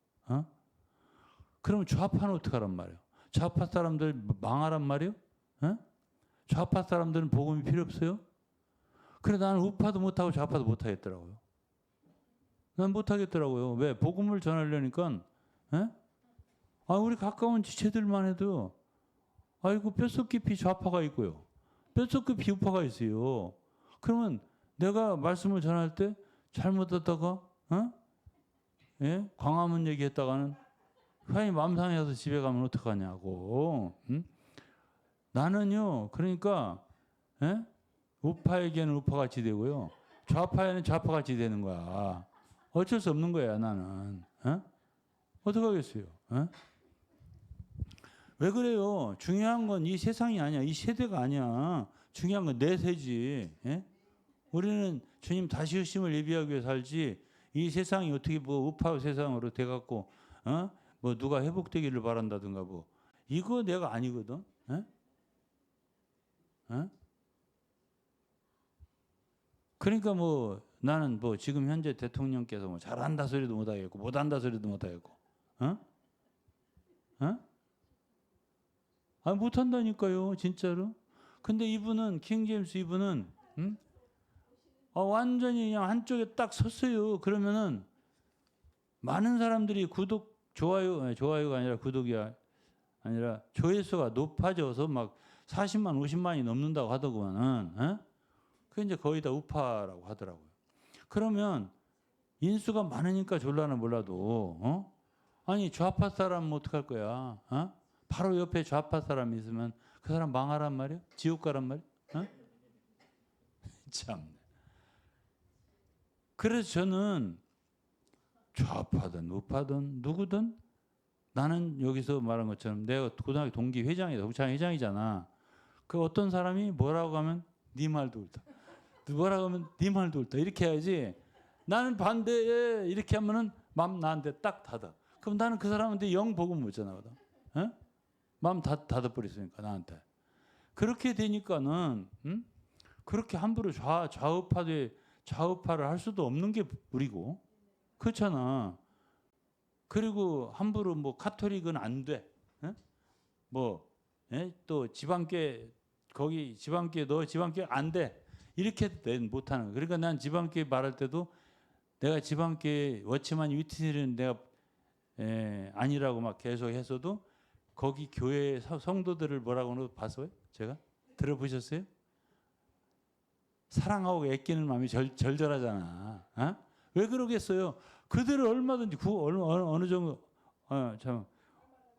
그러면 좌파는 어떡하란 말이에요? 좌파 사람들 망하란 말이에요? 좌파 사람들은 복음이 필요 없어요? 그래 나는 우파도 못하고 좌파도 못하겠더라고요. 난 못하겠더라고요. 왜? 복음을 전하려니까 우리 가까운 지체들만 해도 아이고 뼛속 깊이 좌파가 있고요. 뼛속 깊이 우파가 있어요. 그러면 내가 말씀을 전할 때 잘못했다가 광화문 얘기했다가는 괜히 마음 상해서 집에 가면 어떡하냐고. 나는요. 그러니까 우파에게는 우파같이 되고요. 좌파에는 좌파같이 되는 거야. 어쩔 수 없는 거야 나는. 어떡하겠어요. 왜 그래요? 중요한 건 이 세상이 아니야. 이 세대가 아니야. 중요한 건 내 세지. 우리는 주님 다시 오심을 예비하기 위해 살지. 이 세상이 어떻게 뭐 우파 세상으로 돼갖고 뭐 누가 회복되기를 바란다든가 뭐 이거 내가 아니거든. 그러니까 뭐 나는 뭐 지금 현재 대통령께서 뭐 잘한다 소리도 못하겠고 못한다 소리도 못하겠고 못한다니까요 진짜로. 근데 이분은 킹 제임스 이분은 완전히 그냥 한쪽에 딱 섰어요. 그러면은 많은 사람들이 좋아요가 아니라 구독이 아니라 조회수가 높아져서 막 40만 50만이 넘는다고 하더구만은. 그게 이제 거의 다 우파라고 하더라고요. 그러면 인수가 많으니까 졸라나 몰라도 아니 좌파 사람은 어떡할 거야? 바로 옆에 좌파 사람이 있으면 그 사람 망하란 말이야? 지옥 가란 말이야? 참. 그래서 저는 좌파든 우파든 누구든 나는 여기서 말한 것처럼 내가 고등학교 동기 회장이다. 동창 회장이잖아. 그 어떤 사람이 뭐라고 하면 네 말도 옳다. 뭐라고 하면 네 말도 옳다. 이렇게 해야지. 나는 반대해 이렇게 하면은 마음 나한테 딱 닫아. 그럼 나는 그 사람한테 영 복음 못 전하거든. 어? 마음 닫아버렸으니까 나한테. 그렇게 되니까는 그렇게 함부로 좌우파를 할 수도 없는 게 우리고 그렇잖아. 그리고 함부로 뭐 카톨릭은 안 돼. 어? 뭐 또 지방교회 거기 지방교회 너 지방교회 안 돼. 이렇게 못하는 거야. 그러니까 난 지방교회 말할 때도 내가 지방교회 워치만 위티는 내가 아니라고 막 계속 했어도 거기 교회 성도들을 뭐라고 봤어요? 제가 들어보셨어요? 사랑하고 애끼는 마음이 절절하잖아. 어? 왜 그러겠어요? 그들을 얼마든지 어느 정도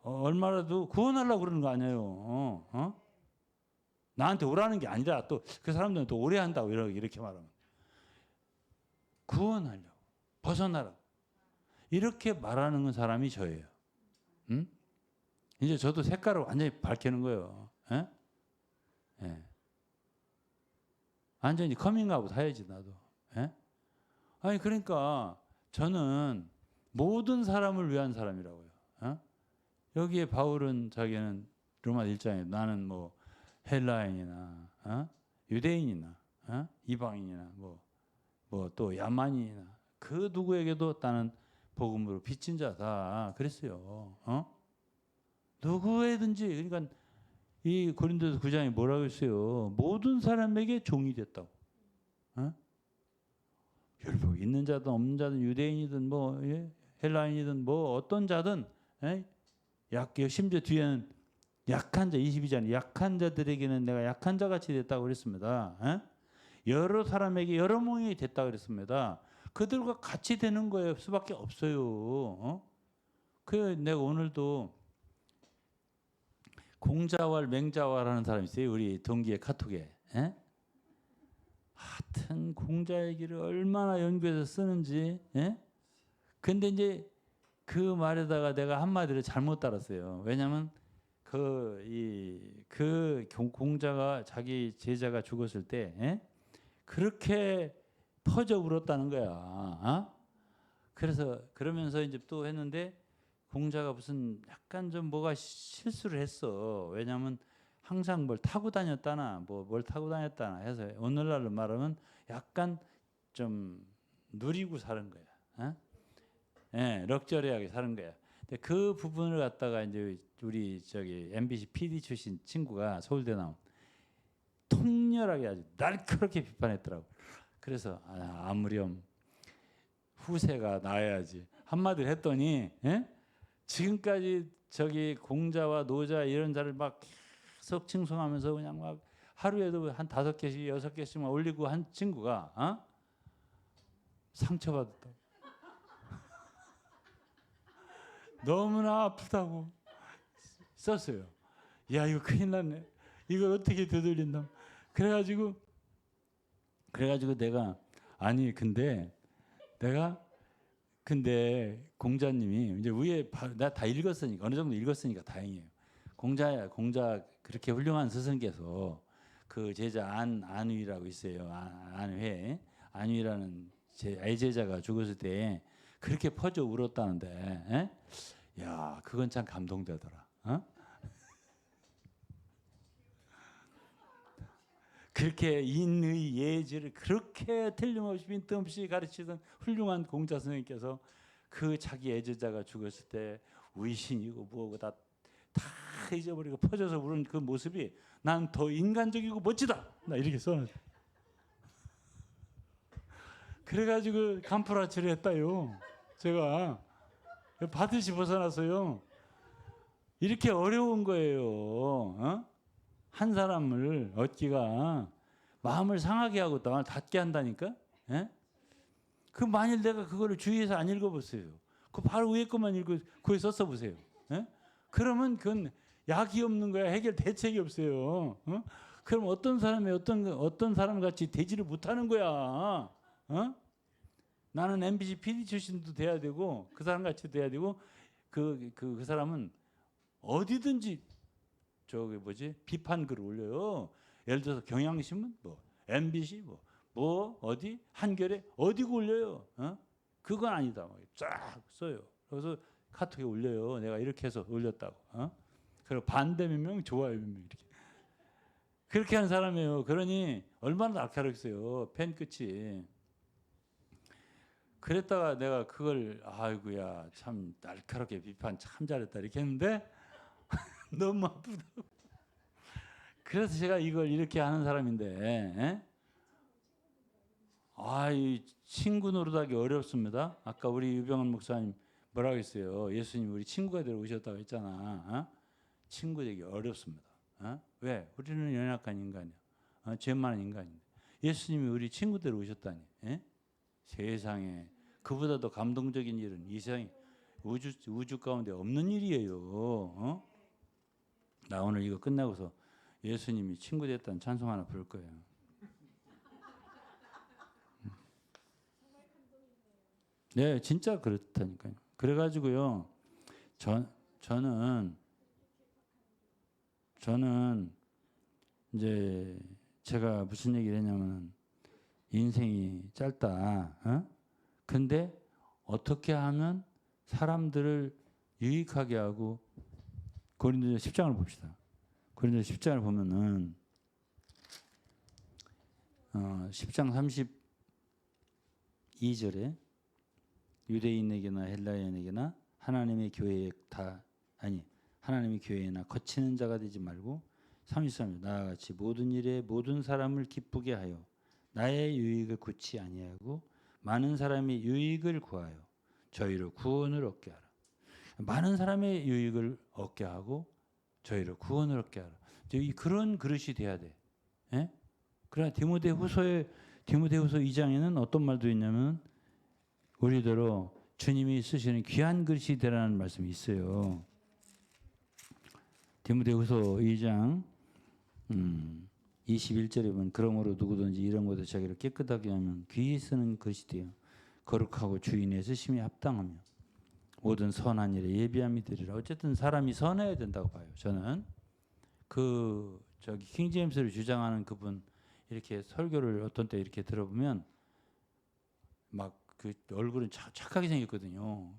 얼마라도 구원하려고 그러는 거 아니에요. 나한테 오라는 게 아니라 또 그 사람들은 또 오래 한다고 이렇게 말하면 구원하려고 벗어나라고 이렇게 말하는 사람이 저예요. 응? 이제 저도 색깔을 완전히 밝히는 거예요. 예? 예. 완전히 커밍아웃 해야지 나도. 예? 아니 그러니까 저는 모든 사람을 위한 사람이라고요. 어? 여기에 바울은 자기는 로마 1장에 나는 뭐 헬라인이나 유대인이나 이방인이나 뭐 또 야만인이나 그 누구에게도 나는 복음으로 빚진 자다 그랬어요. 누구에든지 그러니까 이 고린도서 9장에 뭐라고 했어요? 모든 사람에게 종이 됐다고. 율법 있는 자든 없는 자든 유대인이든 뭐 헬라인이든 뭐 어떤 자든 심지어 뒤에는 약한 자 22장에 약한 자들에게는 내가 약한 자 같이 됐다고 그랬습니다. 여러 사람에게 여러 모양이 됐다고 그랬습니다. 그들과 같이 되는 거예요. 수밖에 없어요. 그 내가 오늘도 공자왈 맹자왈하는 사람이 있어요. 우리 동기의 카톡에. 하여튼 공자 얘기를 얼마나 연구해서 쓰는지. 근데 이제 그 말에다가 내가 한마디를 잘못 따랐어요. 왜냐하면 그 공자가 자기 제자가 죽었을 때 그렇게 퍼져 울었다는 거야. 그래서 그러면서 이제 또 했는데 공자가 무슨 약간 좀 뭐가 실수를 했어. 왜냐하면 항상 뭘 타고 다녔다나 뭘 타고 다녔다나 해서 오늘날로 말하면 약간 좀 누리고 사는 거야. 럭셔리하게 사는 거야. 근데 그 부분을 갖다가 이제 우리 저기 MBC PD 출신 친구가 서울대 나온 통렬하게 아주 날카롭게 비판했더라고. 그래서 아무렴 후세가 나야지 한마디를 했더니 지금까지 저기 공자와 노자 이런 자를 막 계속 칭송하면서 그냥 막 하루에도 한 5개씩 6개씩만 올리고 한 친구가 상처받았다고. 너무나 아프다고 썼어요. 야 이거 큰일 났네. 이걸 어떻게 되돌린다. 그래가지고 내가 근데 공자님이 이제 위에 나 다 읽었으니까 어느 정도 읽었으니까 다행이에요. 공자 그렇게 훌륭한 스승께서 그 제자 안위라고 있어요. 안위라는 제 애제자가 죽었을 때 그렇게 퍼져 울었다는데, 야 그건 참 감동되더라. 그렇게 인의 예지를 그렇게 틀림없이 빈틈없이 가르치던 훌륭한 공자 선생님께서 그 자기 애제자가 죽었을 때 위신이고 뭐고 다 잊어버리고 퍼져서 우는 그 모습이 난 더 인간적이고 멋지다. 나 이렇게 써놨어요. 그래가지고 간프라치를 했다요. 제가 받으시 벗어났어요. 이렇게 어려운 거예요. 한 사람을 얻기가 마음을 상하게 하고 마음을 닫게 한다니까. 그 만일 내가 그거를 주의해서 안 읽어봤어요. 그 바로 위에 것만 읽고 그에 썼어 보세요. 그러면 그건 약이 없는 거야. 해결 대책이 없어요. 그럼 어떤 사람이 어떤 사람 같이 되지를 못하는 거야. 나는 MBC PD 출신도 돼야 되고 그 사람 같이 돼야 되고 그 사람은 어디든지 저기 뭐지 비판 글을 올려요. 예를 들어서 경향신문, 뭐 MBC, 뭐 어디 한겨레 어디고 올려요. 그건 아니다. 쫙 써요. 그래서 카톡에 올려요. 내가 이렇게 해서 올렸다고. 그리고 반대 몇 명, 좋아요 몇 명 이렇게. 그렇게 하는 사람이에요. 그러니 얼마나 날카롭겠어요. 펜 끝이. 그랬다가 내가 그걸 아이고야 참 날카롭게 비판 참 잘했다 이렇게 했는데 너무 아프다고. 그래서 제가 이걸 이렇게 하는 사람인데 이 친구 노릇하기 어렵습니다. 아까 우리 유병헌 목사님 뭐라고 했어요. 예수님 우리 친구가 되러 오셨다고 했잖아. 친구 되기 어렵습니다. 왜? 우리는 연약한 인간이야. 죄 많은 인간인데 예수님이 우리 친구 되러 오셨다니. 세상에 그보다 더 감동적인 일은 이 세상에 우주 가운데 없는 일이에요. 나 오늘 이거 끝나고서 예수님이 친구 됐다는 찬송 하나 부를 거예요. 네, 진짜 그렇다니까요. 그래가지고요, 저는 이제 제가 무슨 얘기를 했냐면 인생이 짧다. 근데 어떻게 하면 사람들을 유익하게 하고 고린도서 10장을 봅시다. 고린도서 10장을 보면은 10장 32절에 유대인에게나 헬라인에게나 하나님의 교회에 하나님의 교회나 거치는 자가 되지 말고 33절 나와 같이 모든 일에 모든 사람을 기쁘게 하여 나의 유익을 구치 아니하고 많은 사람의 유익을 구하여 저희로 구원을 얻게 하라. 많은 사람의 유익을 얻게 하고 저희로 구원을 얻게 하라. 그런 그릇이 돼야 돼. 그러나 디모데후서 2장에는 어떤 말도 있냐면 우리대로 주님이 쓰시는 귀한 그릇이 되라는 말씀이 있어요. 디모데후서 2장 21절에 보면 그러므로 누구든지 이런 것도 자기를 깨끗하게 하면 귀히 쓰는 것이 되어 거룩하고 주인의 쓰심이 합당하며 모든 선한 일에 예비함이 되리라. 어쨌든 사람이 선해야 된다고 봐요. 저는 킹제임스를 주장하는 그분 이렇게 설교를 어떤 때 이렇게 들어보면 막 그 얼굴은 착하게 생겼거든요.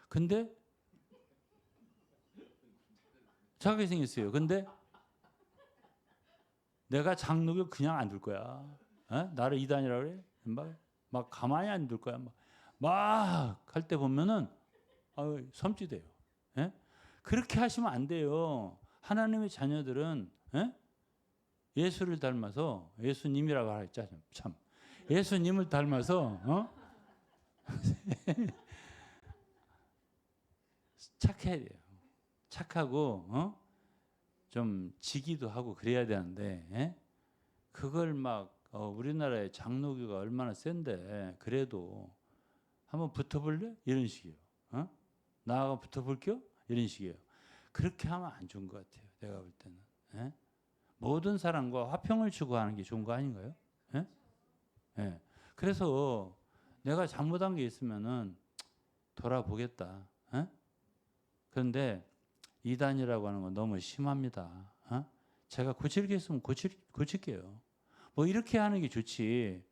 근데 착하게 생겼어요. 근데 내가 장로교 그냥 안 둘 거야. 나를 이단이라고 그래? 막 가만히 안 둘 거야. 막 할 때 보면은 섬찟해요. 그렇게 하시면 안 돼요. 하나님의 자녀들은 예수를 닮아서 예수님이라고 하자 참 예수님을 닮아서 착해야 돼요. 착하고 좀 지기도 하고 그래야 되는데 그걸 막 우리나라의 장로교가 얼마나 센데 그래도 한번 붙어볼래? 이런 식이에요. 나하고 붙어볼게요? 이런 식이에요. 그렇게 하면 안 좋은 것 같아요. 내가 볼 때는. 모든 사람과 화평을 추구하는 게 좋은 거 아닌가요? 그래서 내가 잘못한 게 있으면은 돌아보겠다. 그런데 이단이라고 하는 건 너무 심합니다. 제가 고칠 게 있으면 고칠게요. 뭐 이렇게 하는 게 좋지.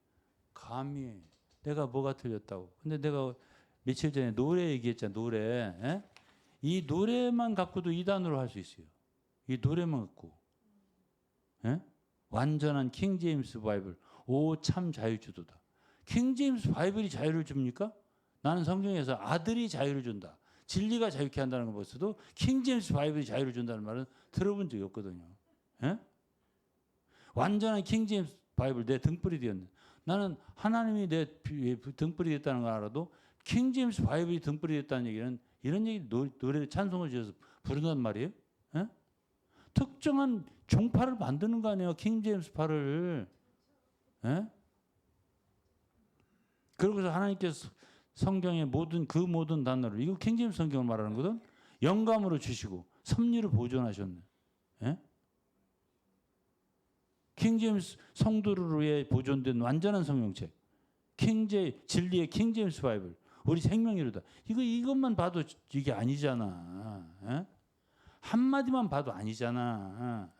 감히 내가 뭐가 틀렸다고. 근데 내가 며칠 전에 노래 얘기했잖아. 노래. 이 노래만 갖고도 이단으로 할 수 있어요. 이 노래만 갖고. 완전한 킹 제임스 바이블. 오 참 자유주도다. 킹 제임스 바이블이 자유를 줍니까? 나는 성경에서 아들이 자유를 준다. 진리가 자유케 한다는 거 벌써도 킹 제임스 바이블이 자유를 준다는 말은 들어본 적이 없거든요. 완전한 킹 제임스 바이블 내 등불이 되었네. 나는 하나님이 내 등불이 됐다는 걸 알아도 킹 제임스 바이블이 등불이 됐다는 얘기는 이런 얘기 노래 찬송을 지어서 부른단 말이에요. 특정한 종파를 만드는 거 아니에요. 킹 제임스 파를. 그러고서 하나님께서 성경의 모든 단어를 이거 킹 제임스 성경을 말하는 거든 영감으로 주시고 섭리를 보존하셨네. 킹 제임스 성도를 위해 보존된 완전한 성경책. 진리의 킹 제임스 바이블. 우리 생명이로다. 이것만 봐도 이게 아니잖아. 한마디만 봐도 아니잖아.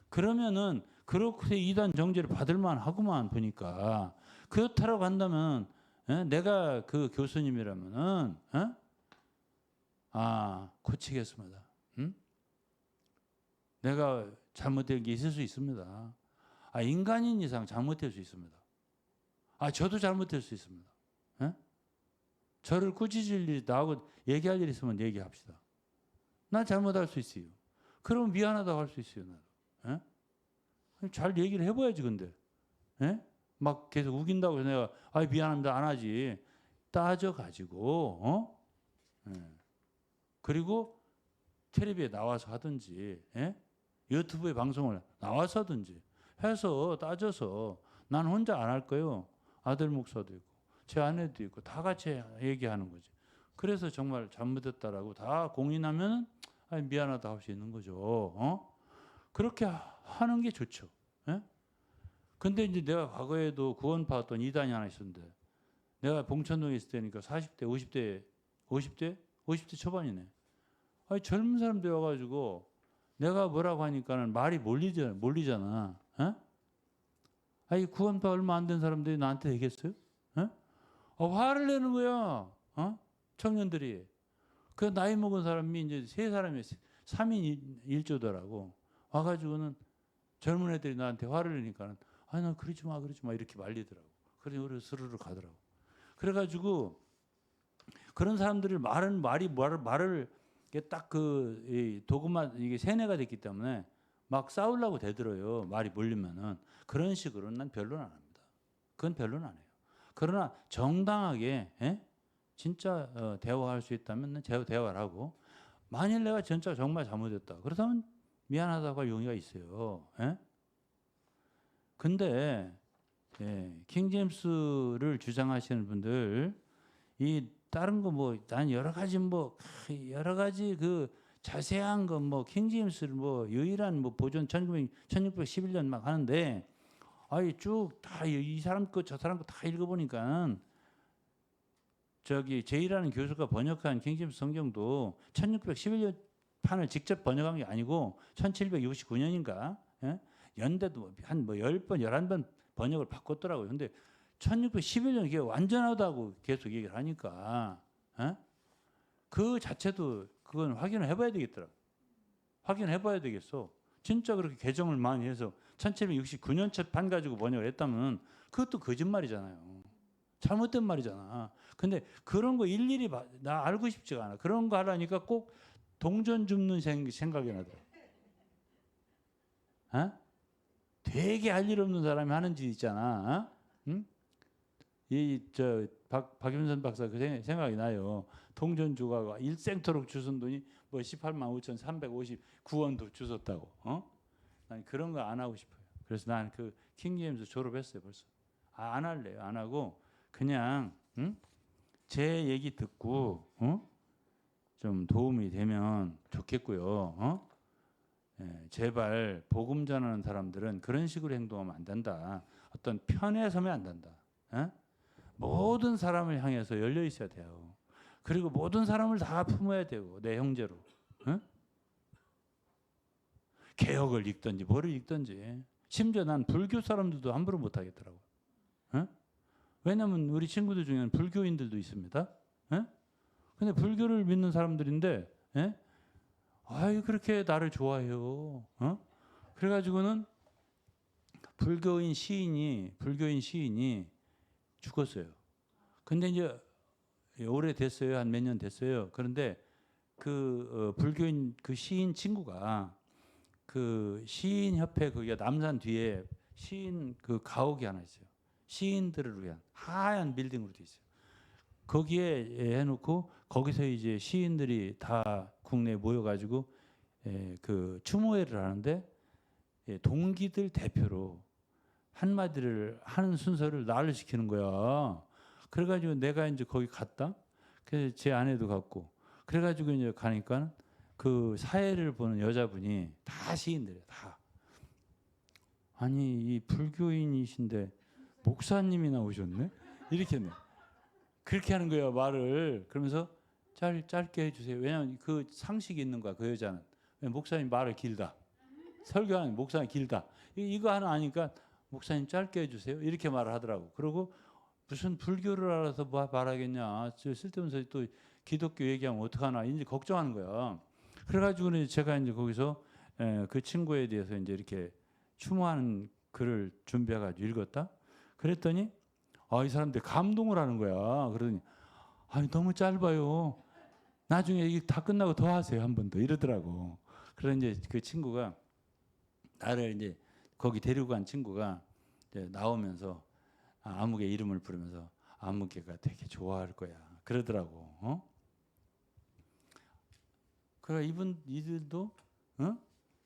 그러면은 그렇게 이단 정죄를 받을 만하구만 보니까. 그렇다라고 한다면 내가 그 교수님이라면은 고치겠습니다. 내가 잘못된 게 있을 수 있습니다. 인간인 이상 잘못될 수 있습니다. 저도 잘못될 수 있습니다. 저를 꾸짖을 일이 나하고 얘기할 일 있으면 얘기합시다. 난 잘못할 수 있어요. 그러면 미안하다고 할 수 있어요. 나도. 잘 얘기를 해봐야지 근데. 막 계속 우긴다고 해서 내가 미안합니다 안 하지. 따져가지고 그리고 텔레비에 나와서 하든지 유튜브에 방송을 나와서 하든지 해서 따져서 난 혼자 안 할 거예요. 아들 목사도 있고 제 아내도 있고 다 같이 얘기하는 거지. 그래서 정말 잘못했다라고 다 공인하면 미안하다 할 수 있는 거죠. 그렇게 하는 게 좋죠. 근데 이제 내가 과거에도 구원받았던 이단이 하나 있었는데 내가 봉천동에 있을 때니까 40대, 50대 초반이네. 젊은 사람들 와가지고 내가 뭐라고 하니까는 말이 몰리잖아. 구원받아 얼마 안 된 사람들이 나한테 얘기했어요? 화를 내는 거야. 청년들이. 그 나이 먹은 사람이 이제 세 사람이 3인 1조더라고. 와가지고는 젊은 애들이 나한테 화를 내니까는 나 그러지 마 이렇게 말리더라고. 그래서 우리 스르르 가더라고. 그래가지고 그런 사람들이 말을 딱 그 도구만 이게 세뇌가 됐기 때문에 막 싸우려고 대들어요. 말이 몰리면은 그런 식으로는 난 별로는 안 합니다. 그건 별로는 안 해요. 그러나 정당하게 진짜 대화할 수 있다면 대화를 하고 만일 내가 진짜 정말 잘못했다. 그렇다면 미안하다고 할 용의가 있어요. 근데 킹제임스를 주장하시는 분들 이 다른 거 뭐 난 여러 가지 그 자세한 거 뭐 킹제임스를 뭐 유일한 뭐 보존 1611년 막 하는데 쭉 다 이 사람 거 저 사람 거 다 읽어보니까 저기 제이라는 교수가 번역한 킹제임스 성경도 1611년 판을 직접 번역한 게 아니고 1769년인가 연대도 한 10번 11번 번역을 바꿨더라고요. 근데 1611년 이게 완전하다고 계속 얘기를 하니까 그 자체도 그건 확인을 해봐야 되겠더라. 확인해봐야 되겠어. 진짜 그렇게 개정을 많이 해서 1769년 첫 판 가지고 번역을 했다면 그것도 거짓말이잖아요. 잘못된 말이잖아. 근데 그런 거 일일이 나 알고 싶지가 않아. 그런 거 하려니까 꼭 동전 줍는 생각이 나더라. 되게 할 일 없는 사람이 하는 짓 있잖아. 응? 박윤선 박사 그 생각이 나요. 동전 주가가 일생토록 주선 돈이 뭐 18만 5,359원도 주셨다고. 난 그런 거 안 하고 싶어요. 그래서 난 그 킹제임스 졸업했어요 벌써. 안 할래요. 안 하고 그냥 제 얘기 듣고 좀 도움이 되면 좋겠고요. 제발 복음 전하는 사람들은 그런 식으로 행동하면 안 된다. 어떤 편에 서면 안 된다. 모든 사람을 향해서 열려 있어야 돼요. 그리고 모든 사람을 다 품어야 되고 내 형제로. 개혁을 읽든지 뭐를 읽든지. 심지어 난 불교 사람들도 함부로 못 하겠더라고. 왜냐하면 우리 친구들 중에는 불교인들도 있습니다. 근데 불교를 믿는 사람들인데 그렇게 나를 좋아해요. 그래가지고는 불교인 시인이 죽었어요. 근데 이제 오래 됐어요. 한 몇 년 됐어요. 그런데 그 불교인 그 시인 친구가 그 시인 협회 거기가 남산 뒤에 시인 그 가옥이 하나 있어요. 시인들을 위한 하얀 빌딩으로 돼 있어요. 거기에 해놓고 거기서 이제 시인들이 다 국내에 모여가지고 그 추모회를 하는데 동기들 대표로 한마디를 하는 순서를 나를 시키는 거야. 그래가지고 내가 이제 거기 갔다. 그래서 제 아내도 갔고. 그래가지고 이제 가니까 그 사회를 보는 여자분이 다 시인들이에요. 다. 아니 이 불교인이신데 목사님이 나오셨네? 이렇게 했네. 그렇게 하는 거예요 말을. 그러면서 짧게 해주세요. 왜냐하면 그 상식이 있는 거야. 그 여자는. 목사님 말을 길다. 설교하는 목사님 길다. 이거 하나 아니까 목사님 짧게 해주세요. 이렇게 말을 하더라고. 그리고 무슨 불교를 알아서 뭐 말하겠냐. 쓸데없는 또 기독교 얘기하면 어떡하나. 이제 걱정하는 거야. 그래가지고 제가 이제 거기서 그 친구에 대해서 이제 이렇게 추모하는 글을 준비해가지고 읽었다. 그랬더니 이 사람들 감동을 하는 거야. 그러더니 아니 너무 짧아요. 나중에 이게 다 끝나고 더 하세요. 한 번 더 이러더라고. 그래서 이제 그 친구가 나를 이제 거기 데리고 간 친구가 이제 나오면서 아무개 이름을 부르면서 아무개가 되게 좋아할 거야. 그러더라고. 그래 이들도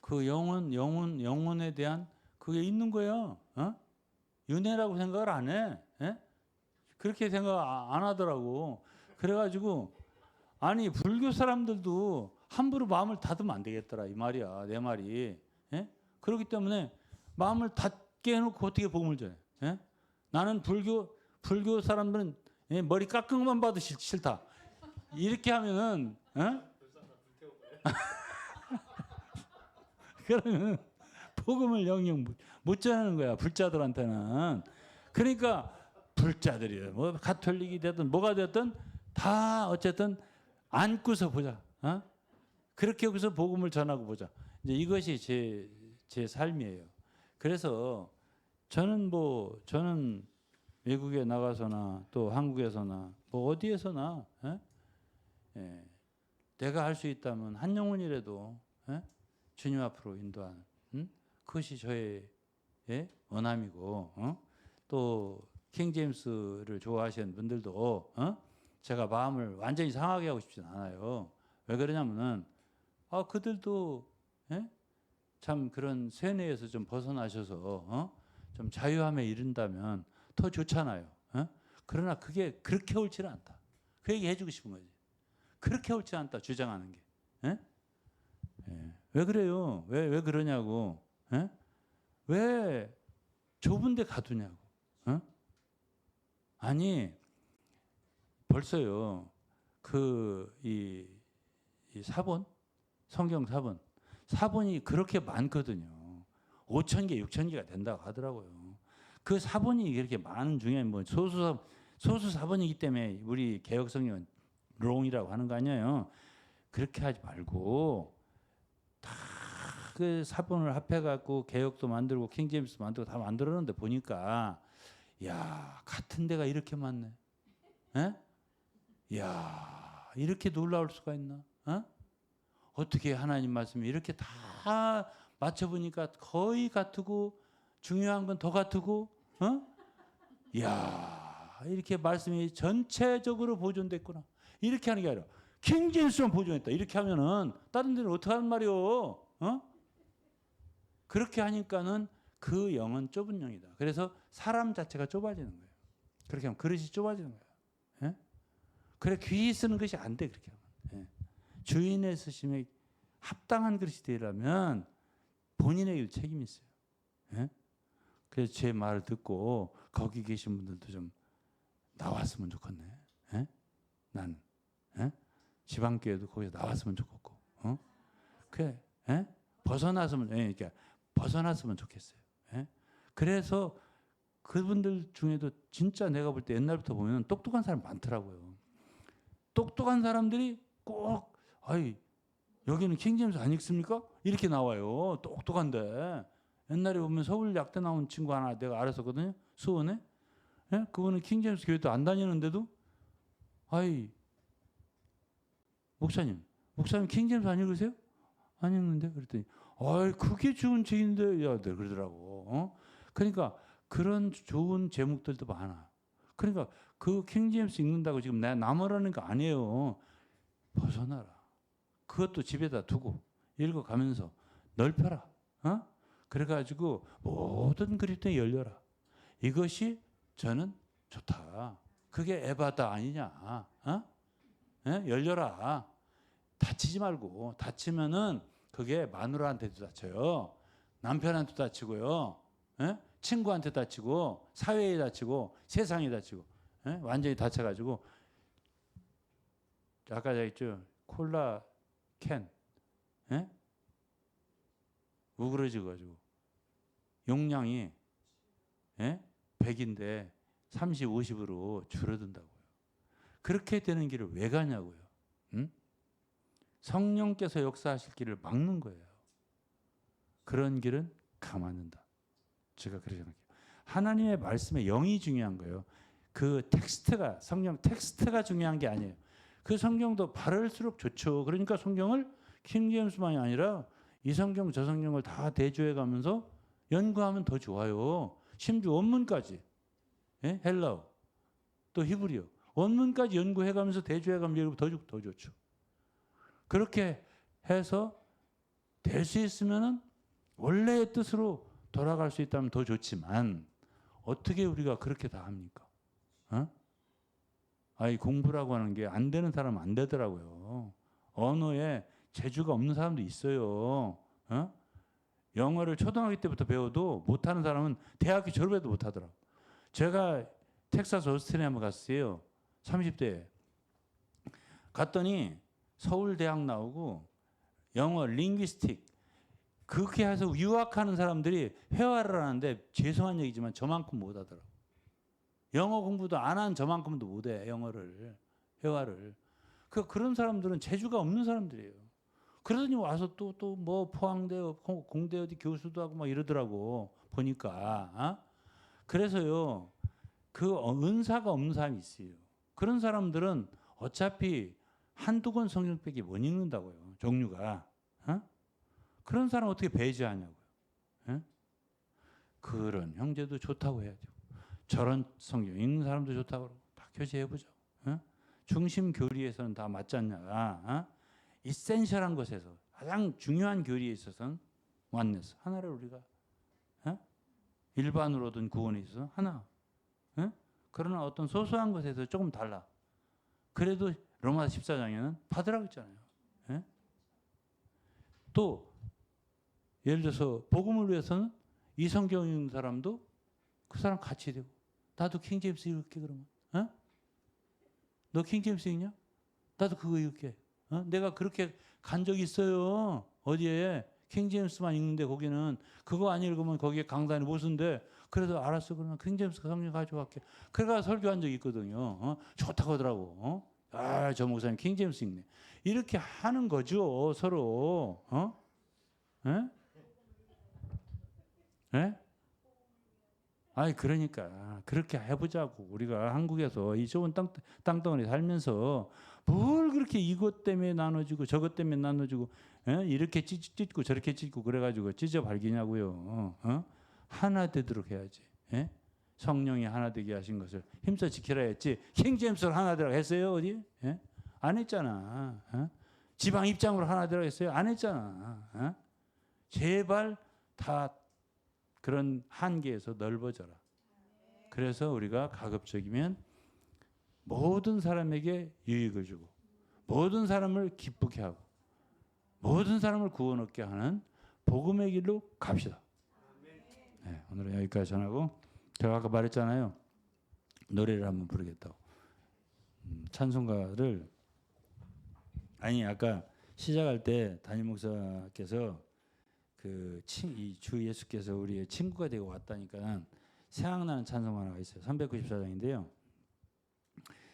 그 영혼에 대한 그게 있는 거야. 윤회라고 생각을 안 해. 그렇게 생각 안 하더라고. 그래가지고 아니 불교 사람들도 함부로 마음을 닫으면 안 되겠더라 이 말이야. 내 말이. 그렇기 때문에 마음을 닫게 해놓고 어떻게 복음을 전해? 나는 불교 사람들은 머리 깎은 것만 봐도 싫다. 이렇게 하면은 그러면 복음을 영영 못 전하는 거야. 불자들한테는. 그러니까 불자들이 뭐 가톨릭이 되든 뭐가 되든 다 어쨌든 안고서 보자. 그렇게 여기서 복음을 전하고 보자. 이제 이것이 제 삶이에요. 그래서 저는 외국에 나가서나 또 한국에서나 뭐 어디에서나 내가 할 수 있다면 한 영혼이라도 주님 앞으로 인도하는 그것이 저의 원함이고 또 킹제임스를 좋아하시는 분들도 제가 마음을 완전히 상하게 하고 싶진 않아요. 왜 그러냐면은 그들도 참 그런 세뇌에서 좀 벗어나셔서 좀 자유함에 이른다면 더 좋잖아요. 그러나 그게 그렇게 옳지는 않다. 그 얘기 해주고 싶은 거지. 그렇게 옳지 않다 주장하는 게. 왜 그래요? 왜 그러냐고. 왜 좁은데 가두냐고. 아니 벌써요. 이 사본 성경 사본이 그렇게 많거든요. 5,000개, 6,000개가 된다고 하더라고요. 그 사본이 이렇게 많은 중에 뭐 소수 사본이기 때문에 우리 개혁 성경은 롱이라고 하는 거 아니에요. 그렇게 하지 말고 다 그 사본을 합해 갖고 개혁도 만들고 킹제임스 만들고 다 만들었는데 보니까 야 같은 데가 이렇게 많네. 야 이렇게 놀라울 수가 있나? 어떻게 하나님 말씀이 이렇게 다 맞춰보니까 거의 같고 중요한 건 더 같고 야 이렇게 말씀이 전체적으로 보존됐구나. 이렇게 하는 게 아니라 킹제임스만 보존했다. 이렇게 하면은 다른 데는 어떻게 하는 말이요? 그렇게 하니까는 그 영은 좁은 영이다. 그래서 사람 자체가 좁아지는 거예요. 그렇게 하면 그릇이 좁아지는 거예요. 그래 귀히 쓰는 것이 안 돼. 그렇게 하면. 주인의 쓰심에 합당한 그릇이 되려면 본인에게 책임이 있어요. 그래서 제 말을 듣고 거기 계신 분들도 좀 나왔으면 좋겠네. 나는 지방교회도 거기서 나왔으면 좋겠고, 그래 벗어났으면 좋겠어요. 그래서 그분들 중에도 진짜 내가 볼 때 옛날부터 보면 똑똑한 사람 많더라고요. 똑똑한 사람들이 꼭 여기는 킹제임스 안 읽습니까? 이렇게 나와요. 똑똑한데 옛날에 보면 서울 약대 나온 친구 하나 내가 알았었거든요. 수원에. 그분은 킹제임스 교회도 안 다니는데도 목사님 킹제임스 안 읽으세요? 안 읽는데 그랬더니 그게 좋은 책인데 야 그러더라고. 그러니까 그런 좋은 제목들도 많아. 그러니까 그 킹제임스 읽는다고 지금 내가 남으라는 거 아니에요. 벗어나라. 그것도 집에다 두고 읽어가면서 넓혀라. 그래가지고 모든 그리스도에 열려라. 이것이 저는 좋다. 그게 에바다 아니냐. 열려라. 다치지 말고. 다치면은 그게 마누라한테도 다쳐요. 남편한테도 다치고요. 친구한테 다치고 사회에 다치고 세상에 다치고 완전히 다쳐가지고 아까 제가 했죠. 콜라 캔, 예? 우그러져 가지고 용량이 100인데 30, 50으로 줄어든다고요. 그렇게 되는 길을 왜 가냐고요. 응? 성령께서 역사하실 길을 막는 거예요. 그런 길은 가면 안 된다. 제가 그렇게 생각해요. 하나님의 말씀의 영이 중요한 거예요. 그 텍스트가, 성경 텍스트가 중요한 게 아니에요. 그 성경도 바를수록 좋죠. 그러니까 성경을 킹제임스만이 아니라 이 성경 저 성경을 다 대조해 가면서 연구하면 더 좋아요. 심지어 원문까지, 헬라어 또 히브리어 원문까지 연구해 가면서 대조해 가면 더 좋죠. 그렇게 해서 될 수 있으면은 원래의 뜻으로 돌아갈 수 있다면 더 좋지만 어떻게 우리가 그렇게 다 합니까? 아이 공부라고 하는 게 안 되는 사람은 안 되더라고요. 언어에 재주가 없는 사람도 있어요. 영어를 초등학교 때부터 배워도 못하는 사람은 대학교 졸업해도 못하더라고. 제가 텍사스 오스틴에 한번 갔어요. 30대에. 갔더니 서울대학 나오고 영어 링귀스틱 그렇게 해서 유학하는 사람들이 회화를 하는데 죄송한 얘기지만 저만큼 못하더라고. 영어 공부도 안 한 저만큼도 못해. 영어를 회화를. 그런 사람들은 재주가 없는 사람들이에요. 그러더니 와서 또 뭐 포항대 공대 어디 교수도 하고 막 이러더라고. 보니까. 그래서요. 그 은사가 없는 사람이 있어요. 그런 사람들은 어차피 한두 권 성경밖에 못 읽는다고요. 종류가. 그런 사람 어떻게 배제하냐고요. 그런 형제도 좋다고 해야죠. 저런 성경 읽는 사람도 좋다고 그러고 다 교제해보죠. 중심 교리에서는 다 맞지 않냐. 이센셜한 것에서 가장 중요한 교리에 있어서는 완네스 하나를 우리가 일반으로든 구원에 있어서 하나. 그러나 어떤 소소한 것에서 조금 달라. 그래도 로마서 14장에는 받으라고 했잖아요. 또 예를 들어서 복음을 위해서는 이 성경 읽는 사람도 그 사람 같이 되고 나도 킹제임스 읽을게 그러면. 너 킹제임스 읽냐? 나도 그거 읽을게. 내가 그렇게 간 적이 있어요. 어디에 킹제임스만 읽는데 거기는 그거 안 읽으면 거기에 강단이 못 쓴대. 그래도 알았어. 그러면 킹제임스 성경 가져갈게. 그래가 설교한 적이 있거든요. 좋다고 하더라고. 저 목사님 킹제임스 읽네. 이렇게 하는 거죠. 서로. 아니 그러니까 그렇게 해보자고. 우리가 한국에서 이 좋은 땅덩어리 살면서 뭘 그렇게 이것 때문에 나눠주고 저것 때문에 나눠주고 이렇게 찢고 저렇게 찢고 그래가지고 찢어 발기냐고요. 하나 되도록 해야지. 성령이 하나 되게 하신 것을 힘써 지키라 했지. 킹제임스를 하나 되라고 했어요 어디? 안 했잖아. 지방 입장으로 하나 되라고 했어요? 안 했잖아. 제발 다 그런 한계에서 넓어져라. 그래서 우리가 가급적이면 모든 사람에게 유익을 주고 모든 사람을 기쁘게 하고 모든 사람을 구원 얻게 하는 복음의 길로 갑시다. 네, 오늘은 여기까지 전하고 제가 아까 말했잖아요. 노래를 한번 부르겠다고. 찬송가를 아까 시작할 때 담임 목사께서 이 주 예수께서 우리의 친구가 되고 왔다니까 생각나는 찬송 하나가 있어요. 394장인데요.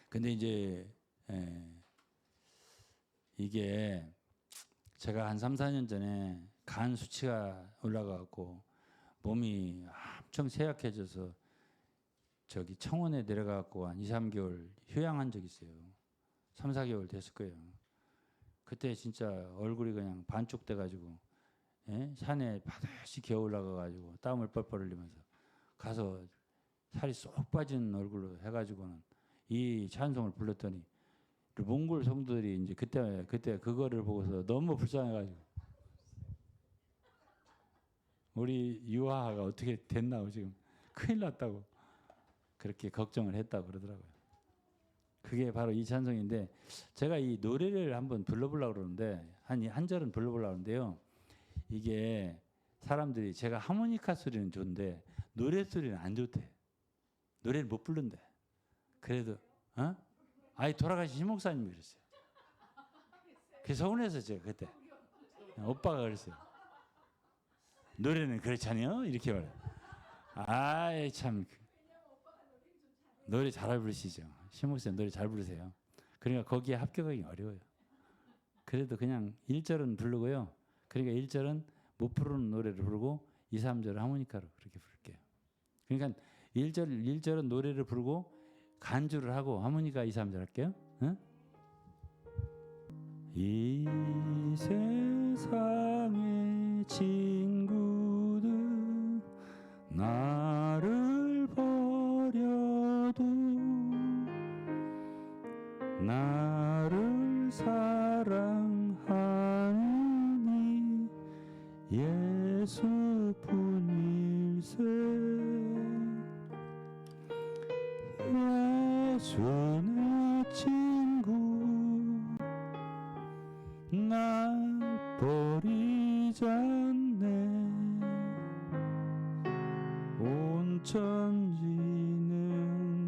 근데 이제 이게 제가 한 3, 4년 전에 간 수치가 올라가고 몸이 엄청 쇠약해져서 저기 청원에 내려가고 한 2, 3개월 휴양한 적이 있어요. 3, 4개월 됐을 거예요. 그때 진짜 얼굴이 그냥 반쪽 돼가지고 산에 바다시 기어 올라가가지고 땀을 뻘뻘 흘리면서 가서 살이 쏙 빠진 얼굴로 해가지고는 이 찬송을 불렀더니 몽골 성도들이 이제 그때 그거를 보고서 너무 불쌍해가지고 우리 유아가 어떻게 됐나 지금 큰일 났다고 그렇게 걱정을 했다고 그러더라고요. 그게 바로 이 찬송인데 제가 이 노래를 한번 불러보려고 그러는데 한 절은 불러보려고 하는데요. 이게 사람들이 제가 하모니카 소리는 좋은데 노래 소리는 안 좋대. 노래를 못 부른대. 그래도 돌아가신 신 목사님이 그랬어요. 그 서운해서 제가 그때 오빠가 그랬어요. 노래는 그렇지 않아요? 이렇게 말해. 아이 참 노래 잘 부르시죠. 신목사님 노래 잘 부르세요. 그러니까 거기에 합격하기 어려워요. 그래도 그냥 1절은 부르고요. 그러니까 1절은 못 부르는 노래를 부르고 2, 3절은 하모니카로 그렇게 부를게요. 그러니까 1절은 노래를 부르고 간주를 하고 하모니카 2, 3절 할게요. 응? 이 세상의 친구들 나를 버려도 나를 사랑하니 예수뿐일세. 예수 내 친구 날 버리지 않네. 온 천지는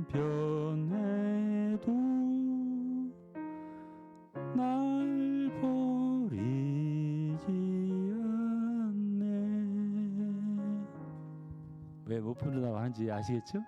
변해도 날 버리지 않네. 왜 못 부르다고 하는지 아시겠죠?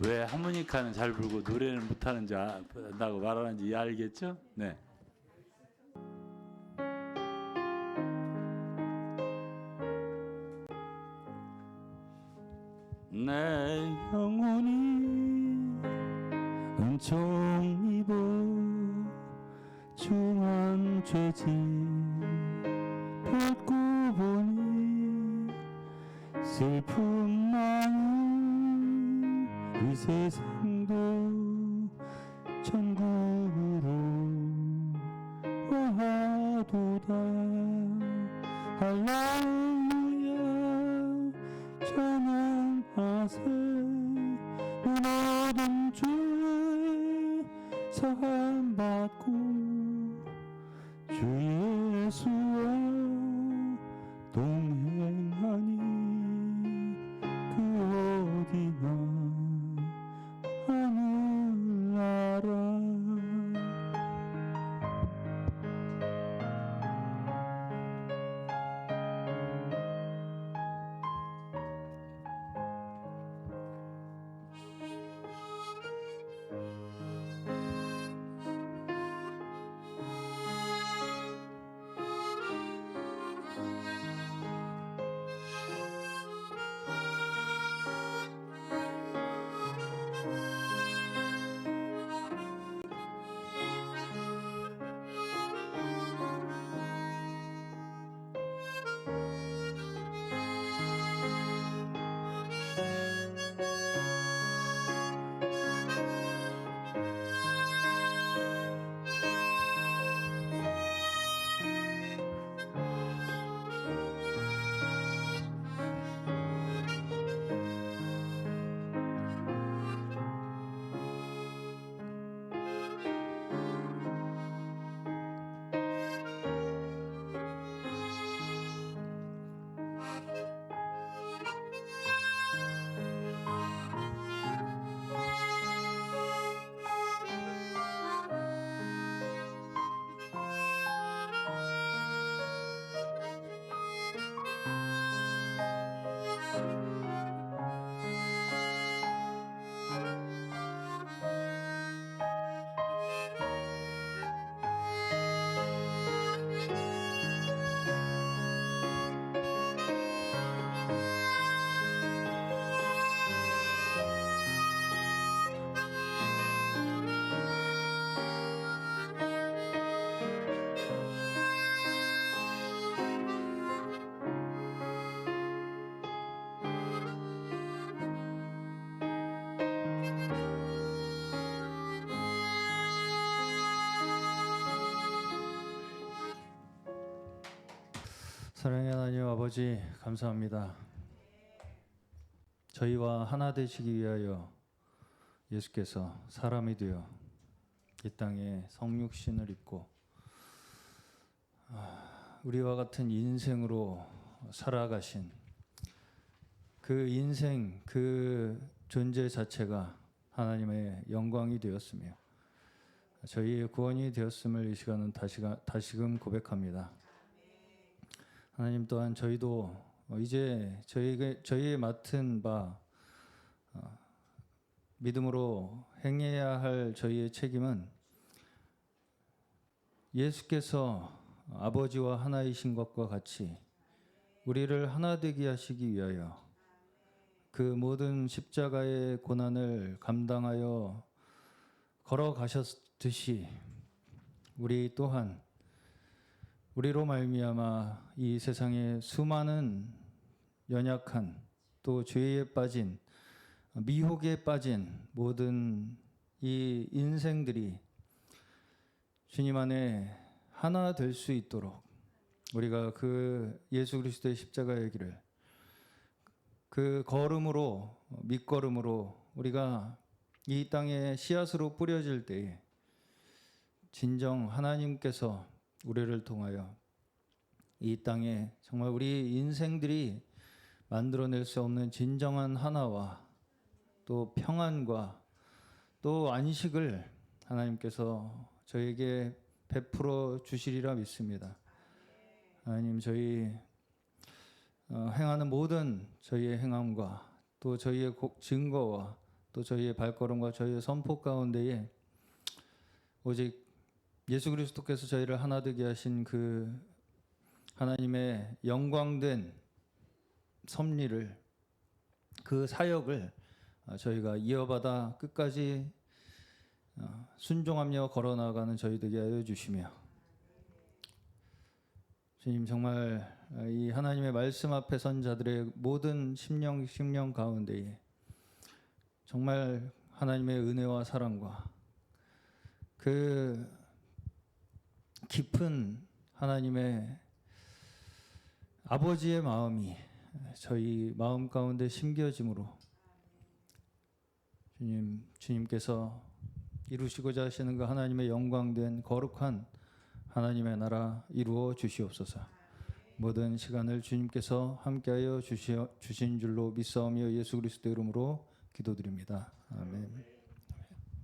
왜 하모니카는 잘 불고 노래는 못하는지 안다고 말하는지 알겠죠? 네. 내 영혼이 은총 입어 중한 죄짐 벗고 보니 슬픈 마음 이 세상도 천국으로 와도다. 할렐루야 찬양하세. 모든 죄 사함받고 주 예수와 동행하니 그 어디나 하늘나라. 사랑의 하나님 아버지 감사합니다. 저희와 하나 되시기 위하여 예수께서 사람이 되어 이 땅에 성육신을 입고 우리와 같은 인생으로 살아가신 그 인생 그 존재 자체가 하나님의 영광이 되었으며 저희의 구원이 되었음을 이 시간은 다시금 고백합니다. 하나님 또한 저희도 이제 저희의 맡은 바 믿음으로 행해야 할 저희의 책임은 예수께서 아버지와 하나이신 것과 같이 우리를 하나 되게 하시기 위하여 그 모든 십자가의 고난을 감당하여 걸어가셨듯이 우리 또한 우리로 말미암아 이 세상에 수많은 연약한 또 죄에 빠진 미혹에 빠진 모든 이 인생들이 주님 안에 하나 될 수 있도록 우리가 그 예수 그리스도의 십자가의 길을 그 걸음으로 밑걸음으로 우리가 이 땅에 씨앗으로 뿌려질 때에 진정 하나님께서 우리를 통하여 이 땅에 정말 우리 인생들이 만들어낼 수 없는 진정한 하나와 또 평안과 또 안식을 하나님께서 저에게 베풀어 주시리라 믿습니다. 하나님 저희 행하는 모든 저희의 행함과 또 저희의 증거와 또 저희의 발걸음과 저희의 선포 가운데에 오직 예수 그리스도께서 저희를 하나 되게 하신 그 하나님의 영광된 섭리를 그 사역을 저희가 이어받아 끝까지 순종하며 걸어나가는 저희 되게 하여 주시며 주님 정말 이 하나님의 말씀 앞에 선 자들의 모든 심령 가운데에 정말 하나님의 은혜와 사랑과 그 깊은 하나님의 아버지의 마음이 저희 마음 가운데 심겨짐으로 주님께서 이루시고자 하시는 그 하나님의 영광된 거룩한 하나님의 나라 이루어 주시옵소서. 모든 시간을 주님께서 함께하여 주신 줄로 믿사오며 예수 그리스도 이름으로 기도드립니다. 아멘.